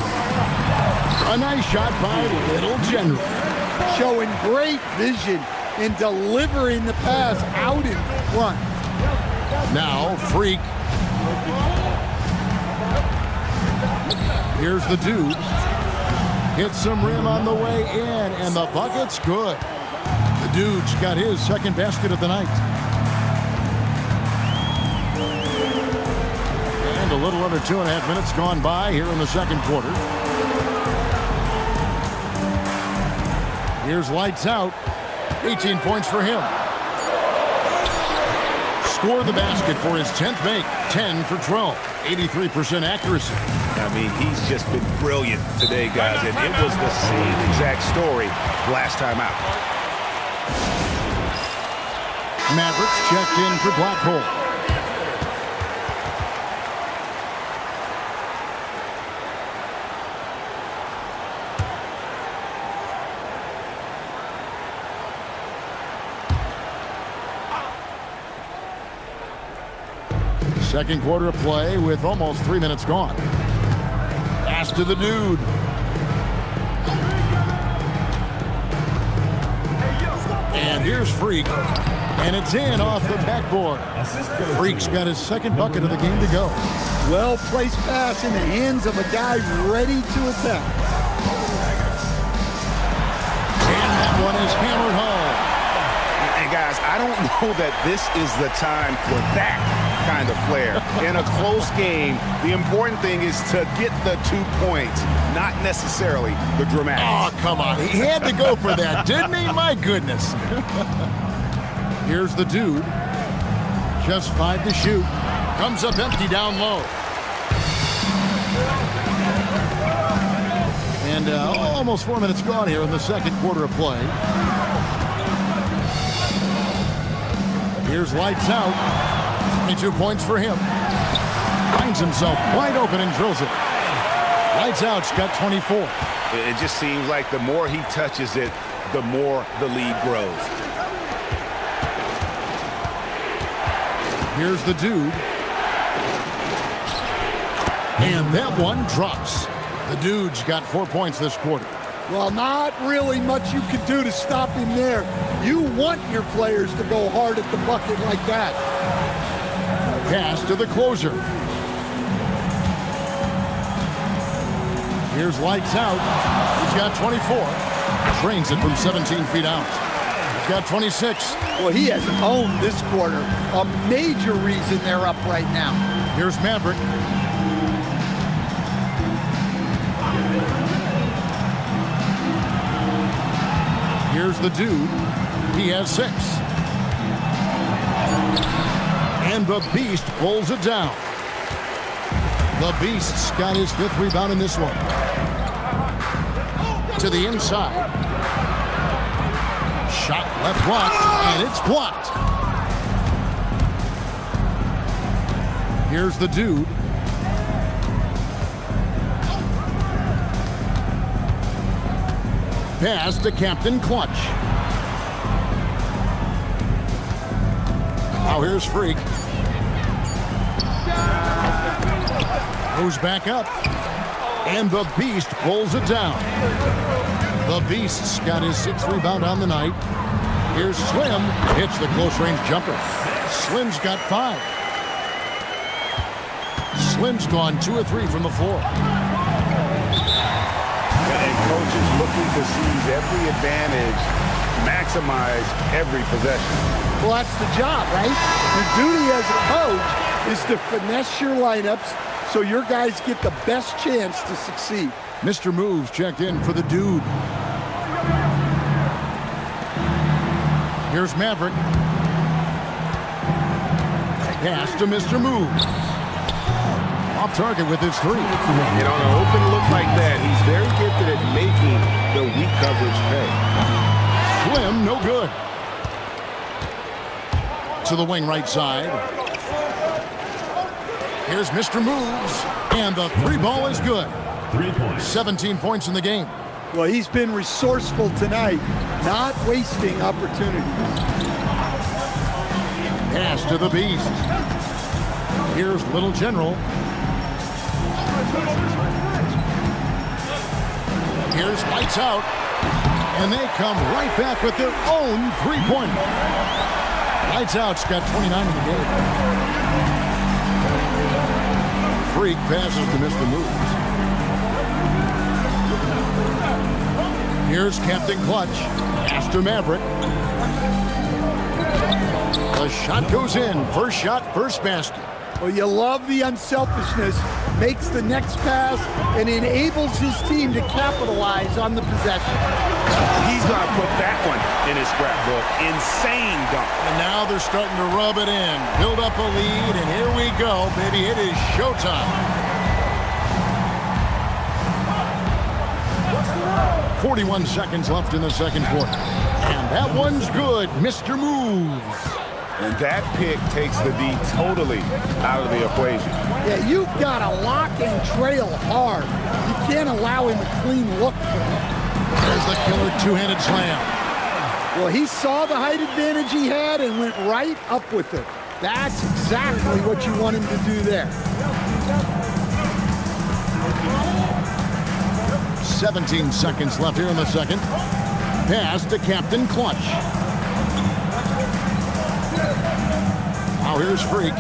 A nice shot by Little General. Showing great vision in delivering the pass out in front. Now, Freak. Here's the dude. Hits some rim on the way in, and the bucket's good. The dude's got his second basket of the night. And a little under 2.5 minutes gone by here in the second quarter. Here's lights out. 18 points for him. Score the basket for his 10th make. 10 for 12. 83% accuracy. I mean, he's just been brilliant today, guys, and it was the same exact story last time out. Mavericks checked in for Black Hole. Second quarter of play with almost 3 minutes gone. Pass to the dude. And here's Freak. And it's in off the backboard. Freak's got his second bucket of the game to go. Well-placed pass in the hands of a guy ready to attack. And that one is hammered home. And guys, I don't know that this is the time for that kind of flair. In a close game, the important thing is to get the 2 points, not necessarily the dramatics. Oh, come on. He had to go for that, didn't he? My goodness. Here's the dude. Just 5 to shoot. Comes up empty down low. And almost 4 minutes gone here in the second quarter of play. Here's lights out. 22 points for him. Finds himself wide open and drills it. Lights out's got 24. It just seems like the more he touches it, the more the lead grows. Here's the dude. And that one drops. The dude's got 4 points this quarter. Well, not really much you can do to stop him there. You want your players to go hard at the bucket like that. Pass to the closer. Here's lights out. He's got 24. Drains it from 17 feet out. He's got 26. Well, he has owned this quarter. A major reason they're up right now. Here's Maverick. Here's the dude. He has 6. And the Beast pulls it down. The Beast's got his 5th rebound in this one. To the inside. shot left block, and it's blocked. Here's the dude. Pass to Captain Clutch. Now here's Freak. Goes back up. And the Beast pulls it down. The Beast's got his 6th rebound on the night. Here's Slim. Hits the close-range jumper. Slim's got 5. Slim's gone 2 of 3 from the floor. And coach is looking to seize every advantage, maximize every possession. Well, that's the job, right? The duty as a coach is to finesse your lineups so your guys get the best chance to succeed. Mr. Moves checked in for the dude. Here's Maverick. Pass to Mr. Moves. Off target with his 3. And on an open look like that, he's very gifted at making the weak coverage pay. Slim, no good. To the wing right side. Here's Mr. Moves. And the 3 ball is good. 3 points. 17 points in the game. Well, he's been resourceful tonight, not wasting opportunities. Pass to the Beast. Here's Little General. Here's Lights Out. And they come right back with their own 3-pointer. Lights Out's got 29 in the game. Freak passes to Mr. Moves. Here's Captain Clutch. Pass to Maverick. The shot goes in. First shot, first basket. Well, you love the unselfishness, makes the next pass, and enables his team to capitalize on the possession. He's going to put that one in his scrapbook. Insane dunk. And now they're starting to rub it in. Build up a lead, and here we go, baby. It is showtime. 41 seconds left in the second quarter. And that one's good, Mr. Moves. And that pick takes the D totally out of the equation. Yeah, you've got to lock and trail hard. You can't allow him a clean look for that. There's the killer two-handed slam. Well, he saw the height advantage he had and went right up with it. That's exactly what you want him to do there. 17 seconds left here in the second. Pass to Captain Clutch. Now here's Freak.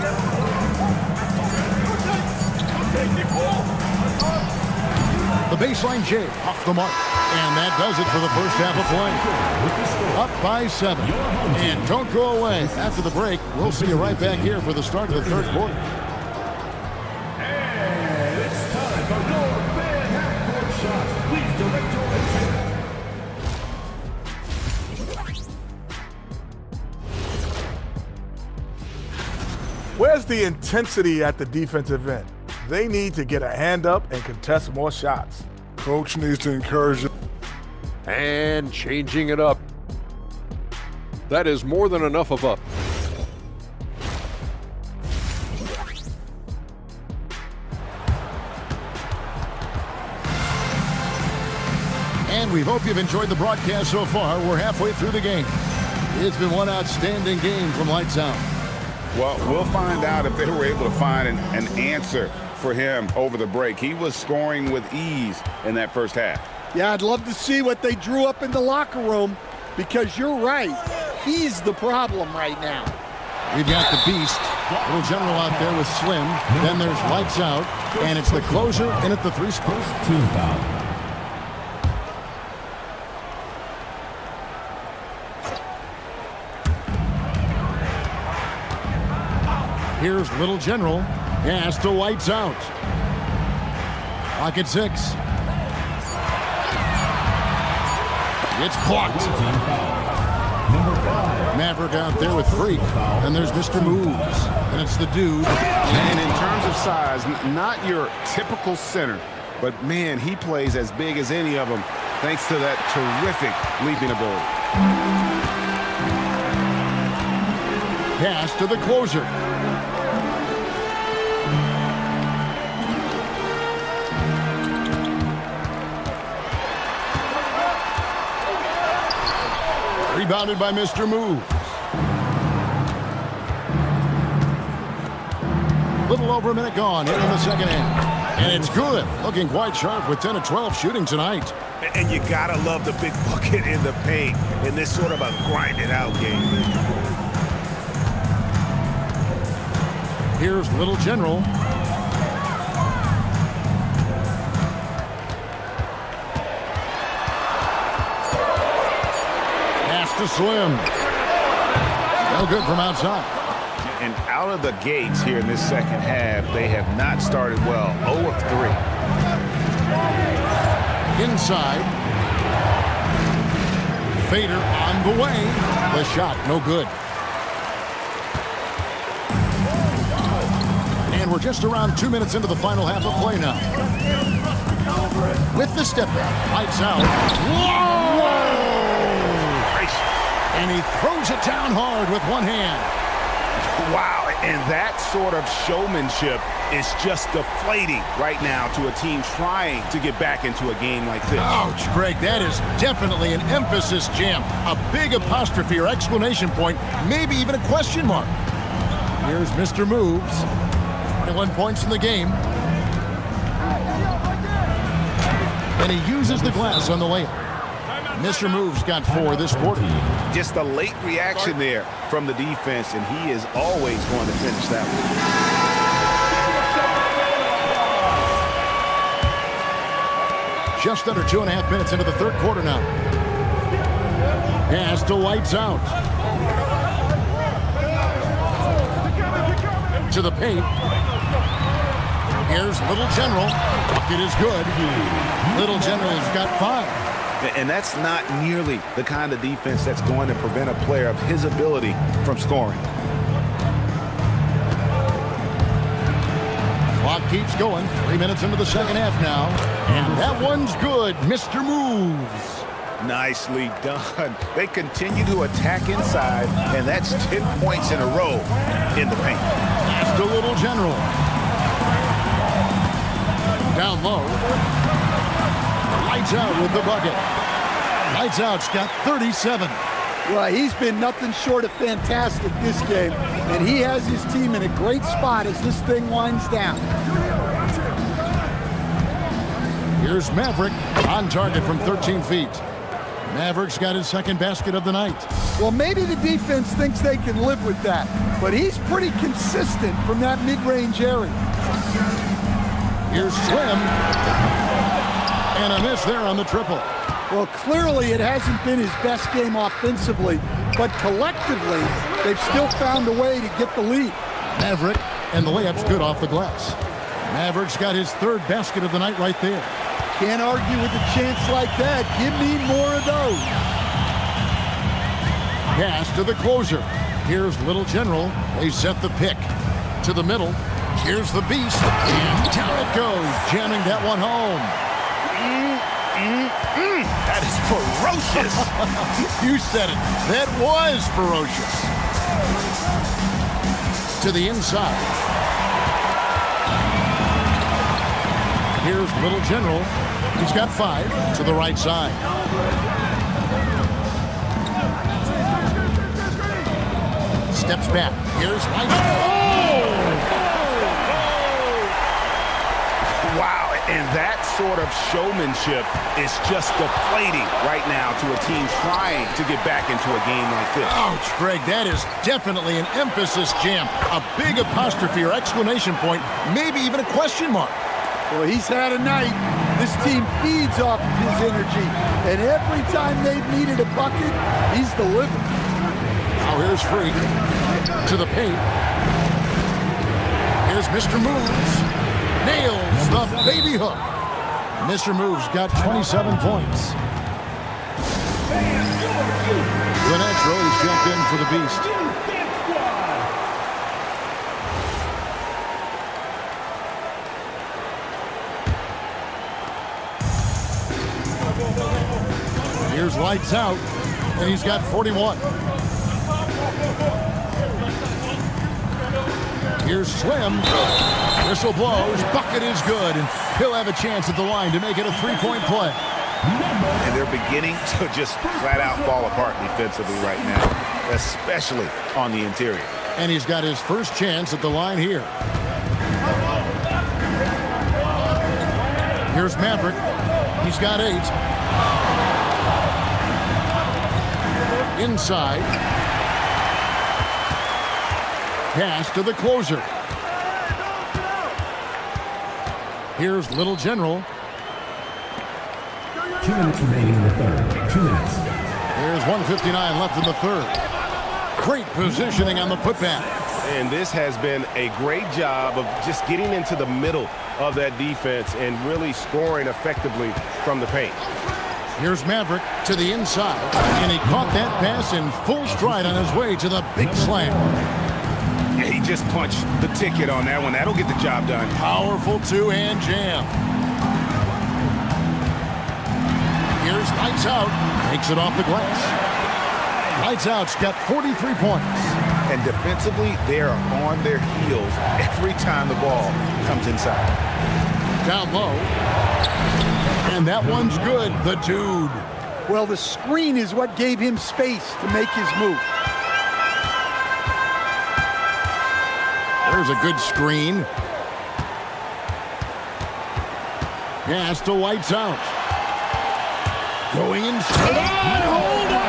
The baseline J off the mark. And that does it for the first half of play. Up by 7. And don't go away. After the break, we'll see you right back here for the start of the third quarter. And it's time for your fan half-court shots. Please direct your Where's the intensity at the defensive end? They need to get a hand up and contest more shots. Coach needs to encourage them. And changing it up. That is more than enough of up. And we hope you've enjoyed the broadcast so far. We're halfway through the game. It's been one outstanding game from Lights Out. Well, we'll find out if they were able to find an answer for him over the break. He was scoring with ease in that first half. Yeah, I'd love to see what they drew up in the locker room because you're right. He's the problem right now. We've got the Beast, Little General out there with Slim. Then there's Lights Out, and it's the closer in at the 3 spot. team foul. Here's Little General. Pass to Lights Out. Pocket 6. It's blocked. Maverick out there with Freak. And there's Mr. Moves. And it's the dude. And in terms of size, not your typical center, but man, he plays as big as any of them thanks to that terrific leaping ability. Pass to the closer. Rebounded by Mr. Moves. Little over a minute gone here in the second half. And it's good. Looking quite sharp with 10 of 12 shooting tonight. And you gotta love the big bucket in the paint in this sort of a grinded-out game. Here's Little General. Pass to Slim. No good from outside. And out of the gates here in this second half, they have not started well. 0 of 3. Inside. Fader on the way. The shot, no good. And we're just around 2 minutes into the final half of play now. With the step back, lights out. Whoa! And he throws it down hard with one hand. Wow, and that sort of showmanship is just deflating right now to a team trying to get back into a game like this. Ouch, Greg, that is definitely an emphasis jam. A big apostrophe or exclamation point, maybe even a question mark. Here's Mr. Moves. 21 points in the game. And he uses the glass on the layup. Mr. Moves got 4 this quarter. Just a late reaction there from the defense, and he is always going to finish that one. Just under 2.5 minutes into the third quarter now. Pass to lights out. To the paint. Here's Little General. Bucket is good. Little General's got 5. And that's not nearly the kind of defense that's going to prevent a player of his ability from scoring. Clock keeps going. 3 minutes into the second half now. And that one's good. Mr. Moves. Nicely done. They continue to attack inside, and that's 10 points in a row in the paint. Pass to Little General. Down low. Lights out with the bucket. Lights out's got 37. Well, he's been nothing short of fantastic this game, and he has his team in a great spot as this thing winds down. Here's Maverick on target from 13 feet. Maverick's got his second basket of the night. Well, maybe the defense thinks they can live with that, but he's pretty consistent from that mid-range area. Here's Slim. And a miss there on the triple. Well, clearly it hasn't been his best game offensively, but collectively, they've still found a way to get the lead. Maverick, and the layup's good off the glass. Maverick's got his third basket of the night right there. Can't argue with a chance like that. Give me more of those. Pass to the closer. Here's Little General. They set the pick. To the middle. Here's the beast. And down it goes, jamming that one home. That is ferocious. You said it. That was ferocious. To the inside. Here's Little General. He's got 5 to the right side. Steps back. Here's Light. Wow, and that sort of showmanship is just deflating right now to a team trying to get back into a game like this. Ouch, Greg, that is definitely an emphasis jam. A big apostrophe or exclamation point, maybe even a question mark. Well, he's had a night. This team feeds off of his energy, and every time they've needed a bucket, he's delivered. Now here's Freak to the paint. Here's Mr. Moves. Nails the baby hook. Mr. Moves got 27 points. Gwinnett Rose jumped in for the Beast. Here's Lights Out, and he's got 41. Here's Slim. Whistle blows. Bucket is good. And he'll have a chance at the line to make it a three-point play. And they're beginning to just flat out fall apart defensively right now, especially on the interior. And he's got his first chance at the line here. Here's Maverick. He's got 8. Inside. Pass to the closer. Here's Little General. 2 minutes remaining in the third. 2 minutes. There's 1:59 left in the third. Great positioning on the putback. And this has been a great job of just getting into the middle of that defense and really scoring effectively from the paint. Here's Maverick to the inside. And he caught that pass in full stride on his way to the big slam. Yeah, he just punched the ticket on that one. That'll get the job done. Powerful two-hand jam. Here's Lights Out. Takes it off the glass. Lights Out's got 43 points. And defensively, they are on their heels every time the ball comes inside. Down low. And that one's good. The dude. Well, the screen is what gave him space to make his move. There's a good screen. Pass to Lights Out. Going inside. Hold on!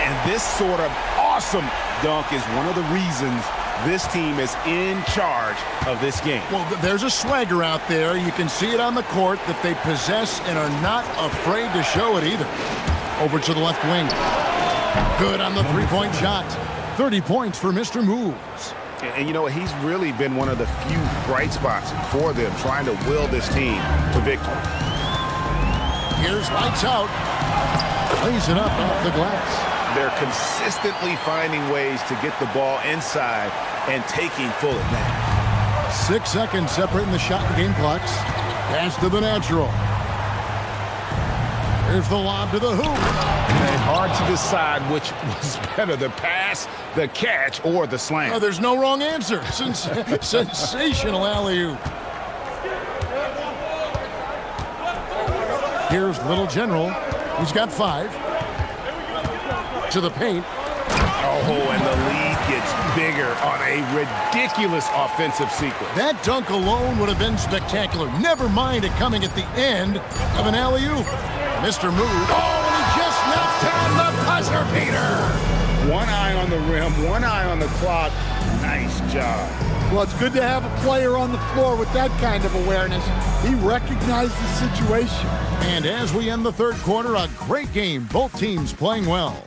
And this sort of awesome dunk is one of the reasons this team is in charge of this game. Well, there's a swagger out there. You can see it on the court that they possess and are not afraid to show it either. Over to the left wing. Good on the three-point shot. 30 points for Mr. Moves. And you know, he's really been one of the few bright spots for them, trying to will this team to victory. Here's Lights Out. Plays it up off the glass. They're consistently finding ways to get the ball inside and taking full advantage. 6 seconds separating the shot and game clocks. Pass to the natural. Here's the lob to the hoop. And hard to decide which was better, the pass, the catch, or the slam. Oh, there's no wrong answer. Sensational alley-oop. Here's Little General. He's got 5. To the paint. Oh, and the lead gets bigger on a ridiculous offensive sequence. That dunk alone would have been spectacular. Never mind it coming at the end of an alley-oop. Mr. Move. Oh, and he just knocks down the buzzer beater. One eye on the rim, one eye on the clock. Nice job. Well, it's good to have a player on the floor with that kind of awareness. He recognized the situation. And as we end the third quarter, a great game. Both teams playing well.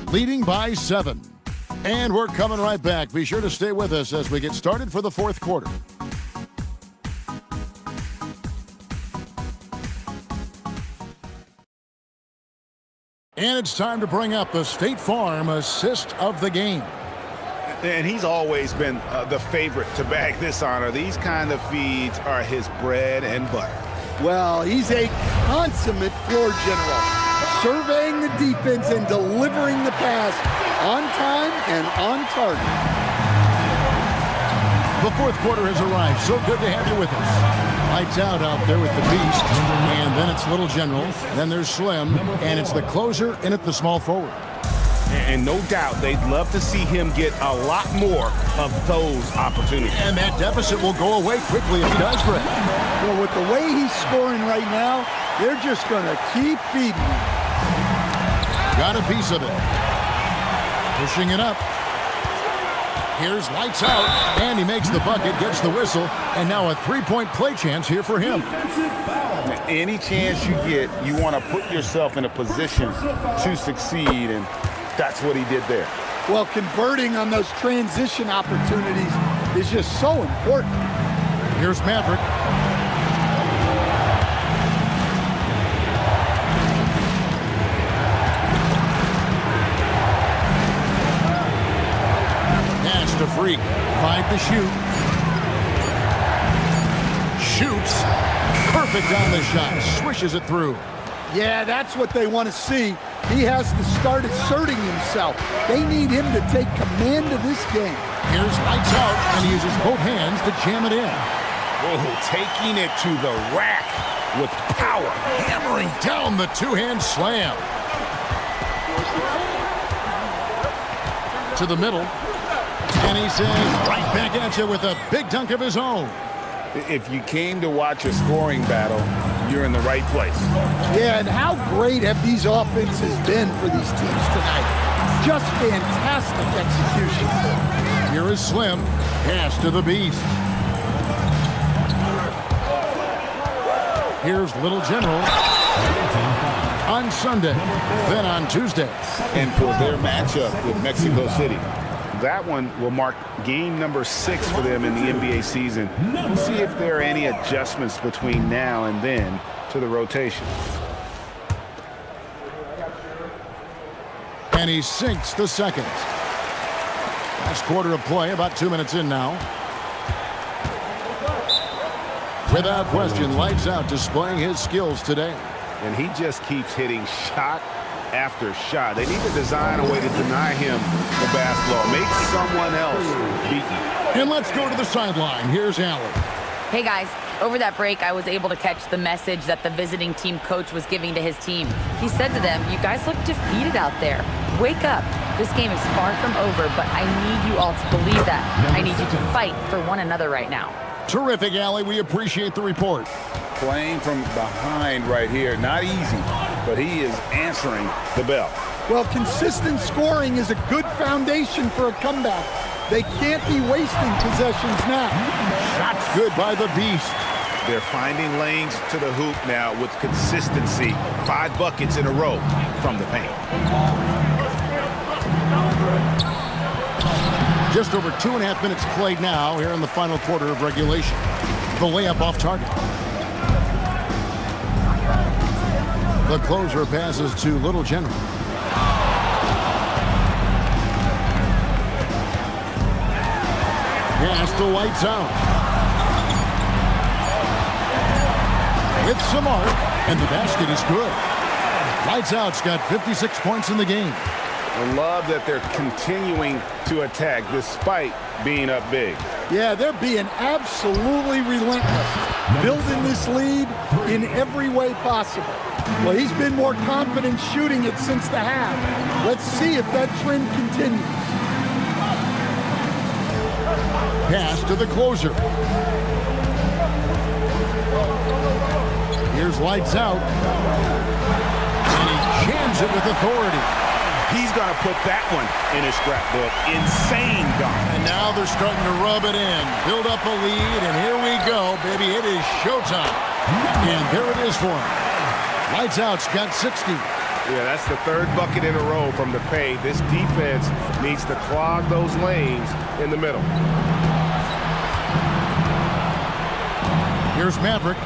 Leading by 7. And we're coming right back. Be sure to stay with us as we get started for the fourth quarter. And it's time to bring up the State Farm assist of the game. And he's always been the favorite to bag this honor. These kind of feeds are his bread and butter. Well, he's a consummate floor general, surveying the defense and delivering the pass on time and on target. The fourth quarter has arrived. So good to have you with us. Lights out there with the Beast. And then it's Little General. Then there's Slim. And it's the closer in at the small forward. And no doubt they'd love to see him get a lot more of those opportunities. And that deficit will go away quickly if he does, Greg. Well, with the way he's scoring right now, they're just going to keep feeding him. Got a piece of it. Pushing it up. Here's Lights Out. And he makes the bucket, gets the whistle. And now a three-point play chance here for him. Any chance you get, you want to put yourself in a position to succeed, and that's what he did there. Well, converting on those transition opportunities is just so important. Here's Maverick. Pass to Freak. 5 to shoot. Shoots. Perfect on the shot. Swishes it through. Yeah, that's what they want to see. He has to start asserting himself. They need him to take command of this game. Here's lights out, and he uses both hands to jam it in. Oh, taking it to the rack with power. Hammering down the two-hand slam. To the middle. And he says, right back at you with a big dunk of his own. If you came to watch a scoring battle, you're in the right place. Yeah, and how great have these offenses been for these teams tonight? Just fantastic execution. Here is Slim. Pass to the Beast. Here's Little General on Sunday, then on Tuesday. And for their matchup with Mexico City. That one will mark game number 6 for them in the NBA season. We'll see if there are any adjustments between now and then to the rotation. And he sinks the second. Last quarter of play, about 2 minutes in now. Without question, lights out, displaying his skills today. And he just keeps hitting shot after shot. They need to design a way to deny him the basketball. Make someone else beat you. And let's go to the sideline. Here's Allen. Hey guys, over that break, I was able to catch the message that the visiting team coach was giving to his team. He said to them, "You guys look defeated out there. Wake up. This game is far from over, but I need you all to believe that. I need you to fight for one another right now." Terrific, Allie. We appreciate the report. Playing from behind right here, not easy, but he is answering the bell. Well, consistent scoring is a good foundation for a comeback. They can't be wasting possessions now. Shots good by the Beast. They're finding lanes to the hoop now with consistency. 5 buckets in a row from the paint. Just over 2.5 minutes played now here in the final quarter of regulation. The layup off target. The closer passes to Little General. Pass to lights out. With some arc, and the basket is good. Lights out's got 56 points in the game. I love that they're continuing to attack despite being up big. Yeah, they're being absolutely relentless, building this lead in every way possible. Well, he's been more confident shooting it since the half. Let's see if that trend continues. Pass to the closer. Here's lights out. And he jams it with authority. He's going to put that one in his scrapbook. Insane dunk. And now they're starting to rub it in. Build up a lead, and here we go, baby. It is showtime. And there it is for him. Lights out's got 60. Yeah, that's the 3rd bucket in a row from the paint. This defense needs to clog those lanes in the middle. Here's Maverick.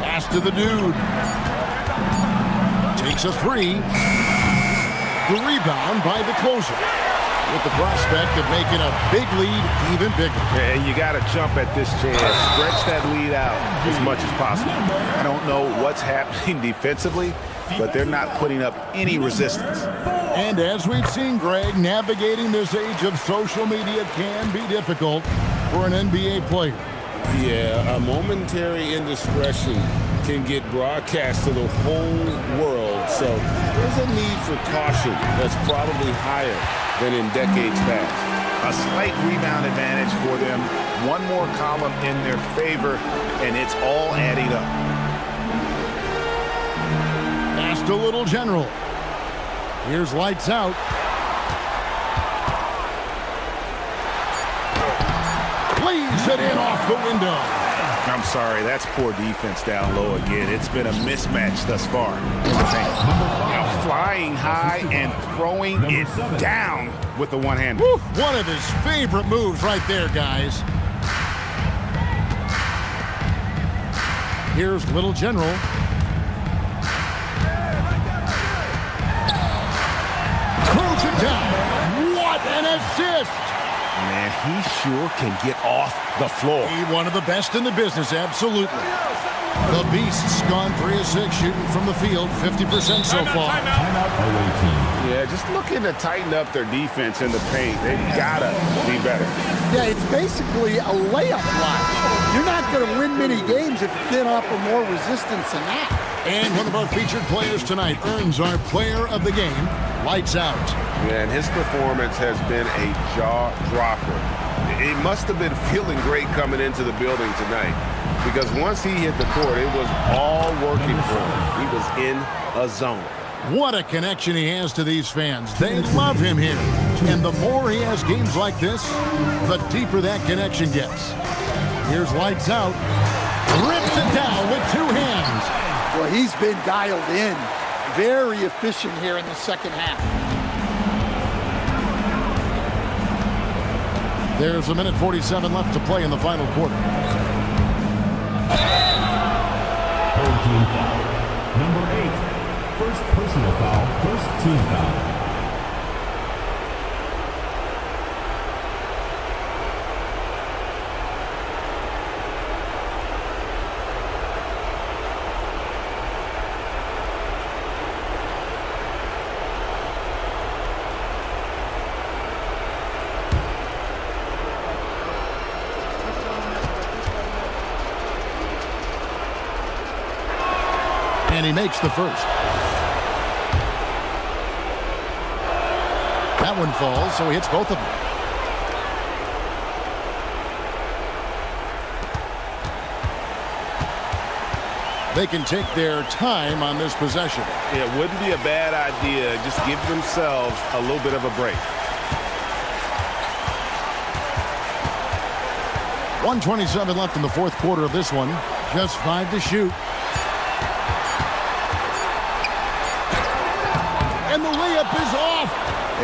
Pass to the dude. Takes a 3. The rebound by the closer, with the prospect of making a big lead even bigger. Yeah, you got to jump at this chance. Stretch that lead out as much as possible. I don't know what's happening defensively, but they're not putting up any resistance. And as we've seen, Greg, navigating this age of social media can be difficult for an NBA player. Yeah, a momentary indiscretion can get broadcast to the whole world, so there's a need for caution that's probably higher than in decades past. A slight rebound advantage for them. One more column in their favor, and it's all adding up. Pass to Little General. Here's lights out. Lays it in off the window. I'm sorry, that's poor defense down low again. It's been a mismatch thus far. Now flying high and throwing it down with the one-hand. One of his favorite moves right there, guys. Here's Little General. Throws it down. What an assist! Man, he sure can get off the floor. He one of the best in the business, absolutely. The Beast's gone 3 of 6 shooting from the field, 50% so far. Timeout away team. Yeah, just looking to tighten up their defense in the paint. They've got to be better. Yeah, it's basically a layup line. You're not going to win many games if you can't offer more resistance than that. And one of our featured players tonight earns our player of the game. Lights out. Yeah, and his performance has been a jaw-dropper. He must have been feeling great coming into the building tonight, because once he hit the court, it was all working for him. He was in a zone. What a connection he has to these fans. They love him here. And the more he has games like this, the deeper that connection gets. Here's Lights Out. Rips it down with 2 hands. Well, he's been dialed in. Very efficient here in the second half. There's 1:47 left to play in the final quarter. Home team foul. Number 8. First personal foul. First team foul. And he makes the first. That one falls, so he hits both of them. They can take their time on this possession. It wouldn't be a bad idea. Just give themselves a little bit of a break. 1:27 left in the fourth quarter of this one. Just 5 to shoot. And the layup is off.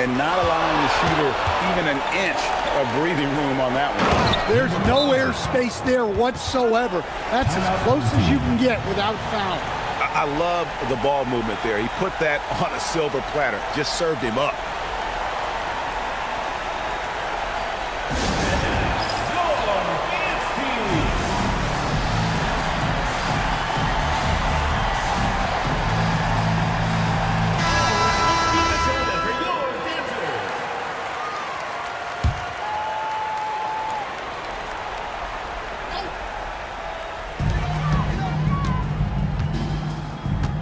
And not allowing the shooter even an inch of breathing room on that one. There's no air space there whatsoever. That's as close as you can get without foul. I love the ball movement there. He put that on a silver platter. Just served him up.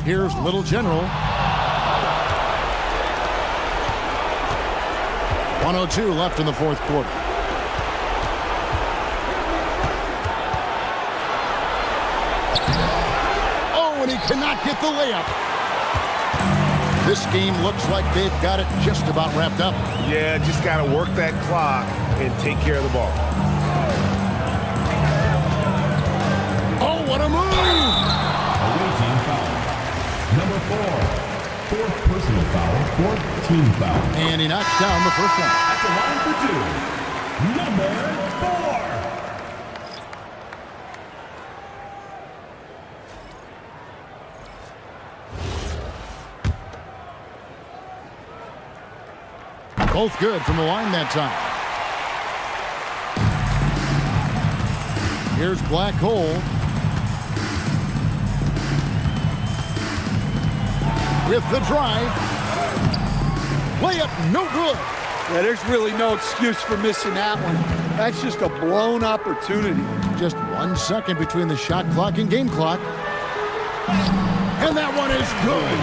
Here's Little General. 1:02 left in the fourth quarter. Oh, and he cannot get the layup. This game looks like they've got it just about wrapped up. Yeah, just got to work that clock and take care of the ball. Oh, what a move! Away team foul. Number 4. Fourth personal foul. Fourth team foul. And he knocks down the first one. At the line for 2. Number 4. Both good from the line that time. Here's Black Hole. With the drive. Layup, no good. Yeah, there's really no excuse for missing that one. That's just a blown opportunity. Just 1 second between the shot clock and game clock. And that one is good.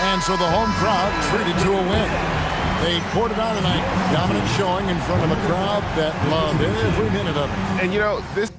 And so the home crowd treated to a win. They poured it on tonight. Dominant showing in front of a crowd that loved every minute of it. And you know, this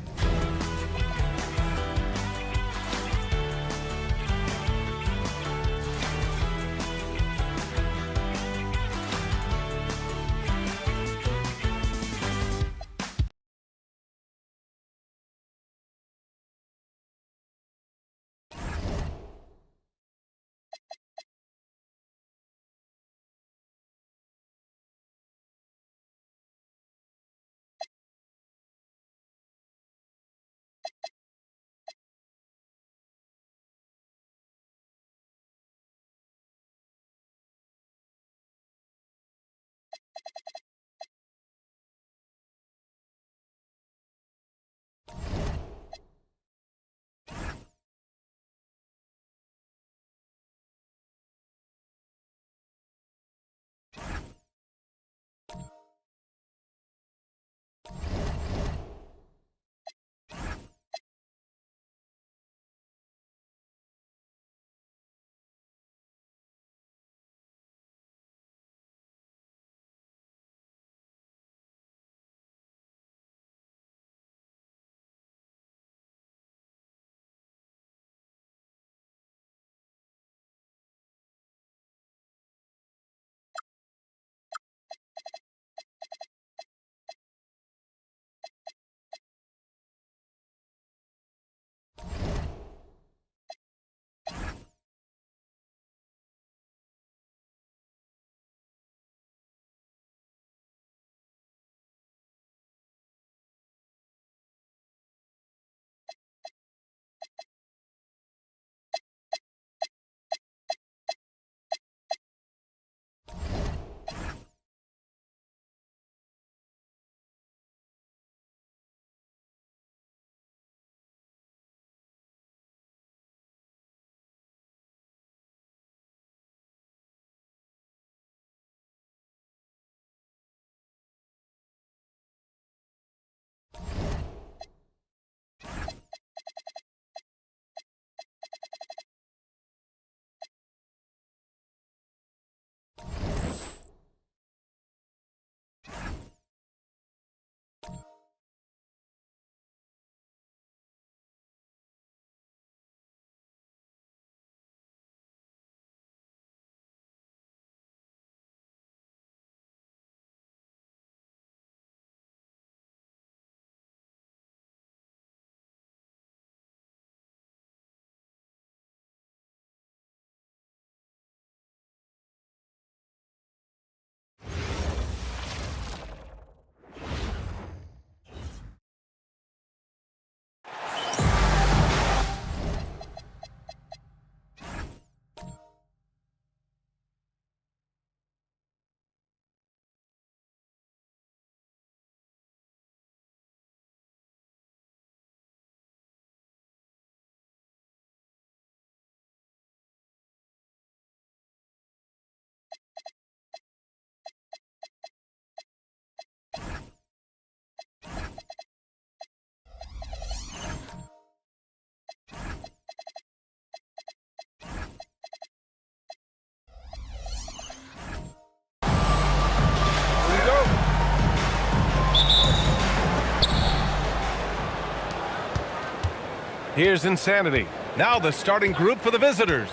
Here's Insanity. Now the starting group for the visitors.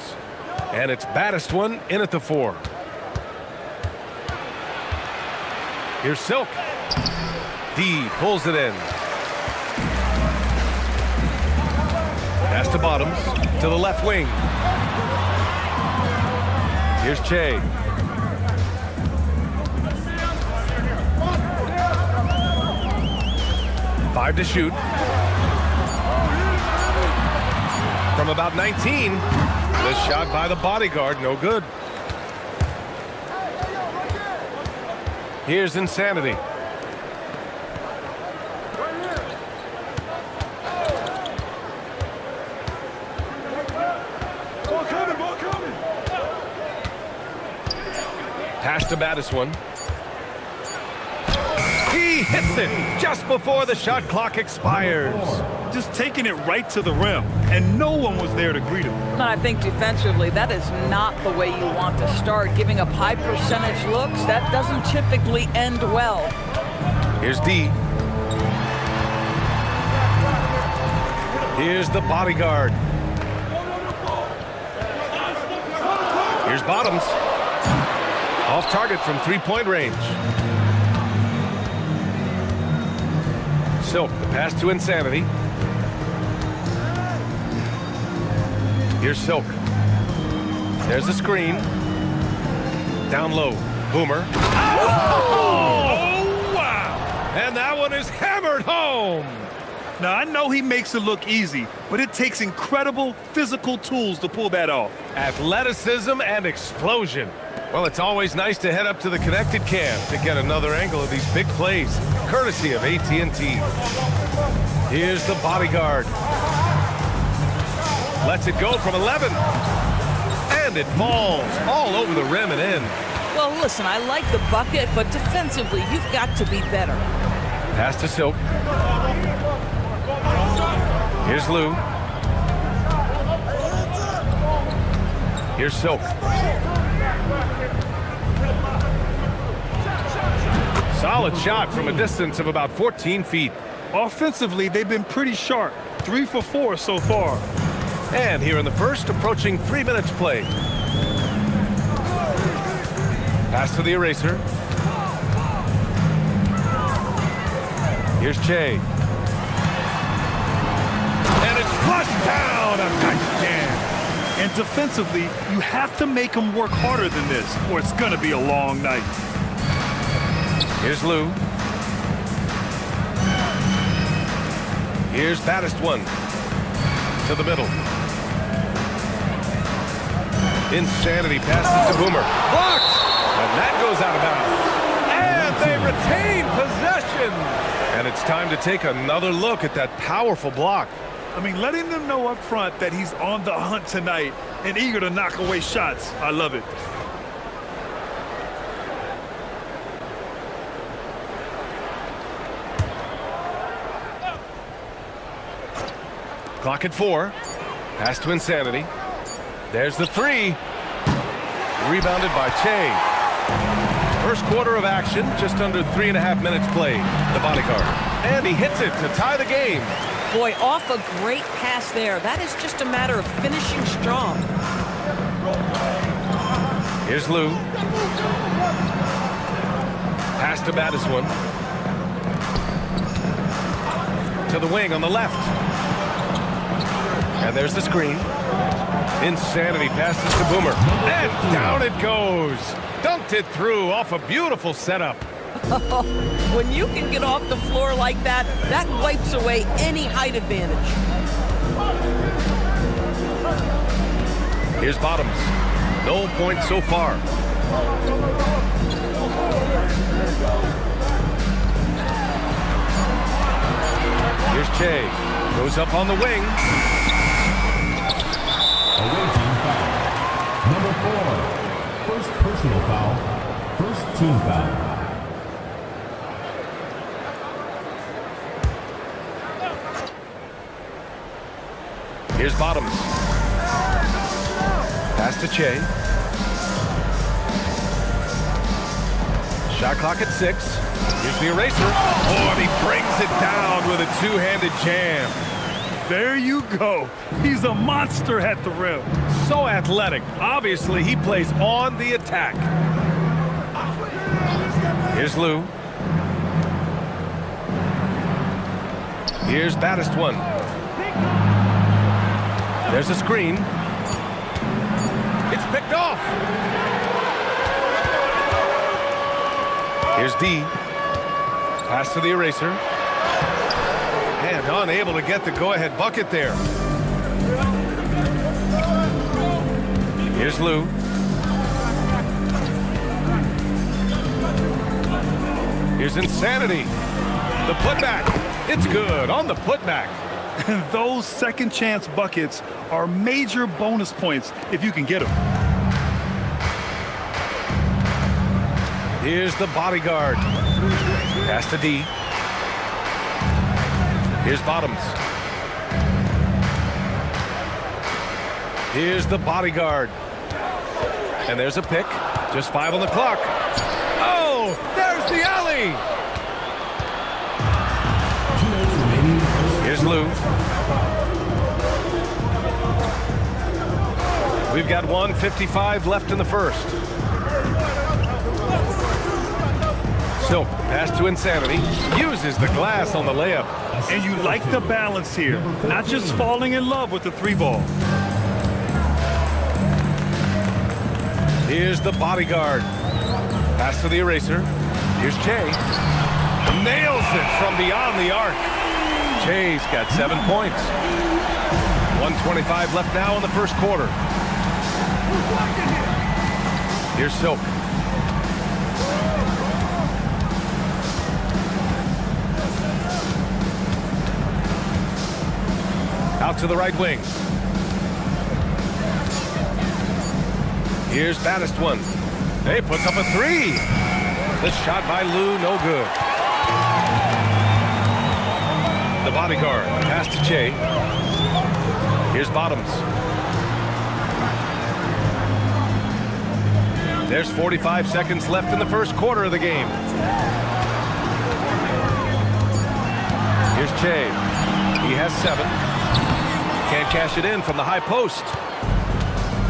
And it's baddest one in at the 4. Here's Silk. D pulls it in. Pass to Bottoms, to the left wing. Here's Che. Five to shoot. From about 19, the shot by the bodyguard, no good. Here's Insanity. Pass to baddest one. He hits it just before the shot clock expires. Just taking it right to the rim, and no one was there to greet him. And I think defensively, that is not the way you want to start. Giving up high percentage looks, that doesn't typically end well. Here's D. Here's the bodyguard. Here's Bottoms. Off target from three-point range. Silk, the pass to Insanity. Here's Silk. There's the screen. Down low. Boomer. Oh, wow! And that one is hammered home. Now, I know he makes it look easy, but it takes incredible physical tools to pull that off. Athleticism and explosion. Well, it's always nice to head up to the connected cam to get another angle of these big plays, courtesy of AT&T. Here's the bodyguard. Lets it go from 11. And it falls all over the rim and in. Well, listen, I like the bucket, but defensively, you've got to be better. Pass to Silk. Here's Lou. Here's Silk. Solid shot from a distance of about 14 feet. Offensively, they've been pretty sharp. 3 for 4 so far. And here in the first, approaching 3 minutes play. Pass to the eraser. Here's Che. And it's flushed down. A nice jam. And defensively, you have to make them work harder than this, or it's going to be a long night. Here's Lou. Here's baddest one. To the middle. Insanity passes to Boomer. Blocked! And that goes out of bounds. And they retain possession. And it's time to take another look at that powerful block. I mean, letting them know up front that he's on the hunt tonight and eager to knock away shots. I love it. Clock at 4. Pass to Insanity. There's the 3. Rebounded by Che. First quarter of action, just under 3.5 minutes played. The bodyguard. And he hits it to tie the game. Boy, off a great pass there. That is just a matter of finishing strong. Here's Lou. Pass to baddest one. To the wing on the left. And there's the screen. Insanity passes to Boomer. And down it goes. Dunked it through off a beautiful setup. When you can get off the floor like that, that wipes away any height advantage. Here's Bottoms. No points so far. Here's Che. Goes up on the wing. Away team foul. Number 4. First personal foul. First team foul. Here's Bottoms. Pass to Che. Shot clock at 6. Here's the eraser. Oh, and he brings it down with a two-handed jam. There you go. He's a monster at the rim. So athletic. Obviously, he plays on the attack. Here's Lou. Here's baddest one. There's a screen. It's picked off. Here's D. Pass to the eraser. And unable to get the go-ahead bucket there. Here's Lou. Here's Insanity. The putback. It's good on the putback. And those second chance buckets are major bonus points if you can get them. Here's the bodyguard. Pass to D. Here's Bottoms. Here's the bodyguard. And there's a pick. Just 5 on the clock. Oh, there's the alley. Here's Lou. We've got 1:55 left in the first. Silk, pass to Insanity. Uses the glass on the layup. And you like the balance here. Not just falling in love with the 3-ball. Here's the bodyguard. Pass to the eraser. Here's Che. Nails it from beyond the arc. Che's got 7 points. 1:25 left now in the first quarter. Here's Silk. Out to the right wing. Here's baddest one. Hey, puts up a 3. The shot by Lou, no good. The bodyguard, pass to Che. Here's Bottoms. There's 45 seconds left in the first quarter of the game. Here's Che. He has 7. Can't cash it in from the high post.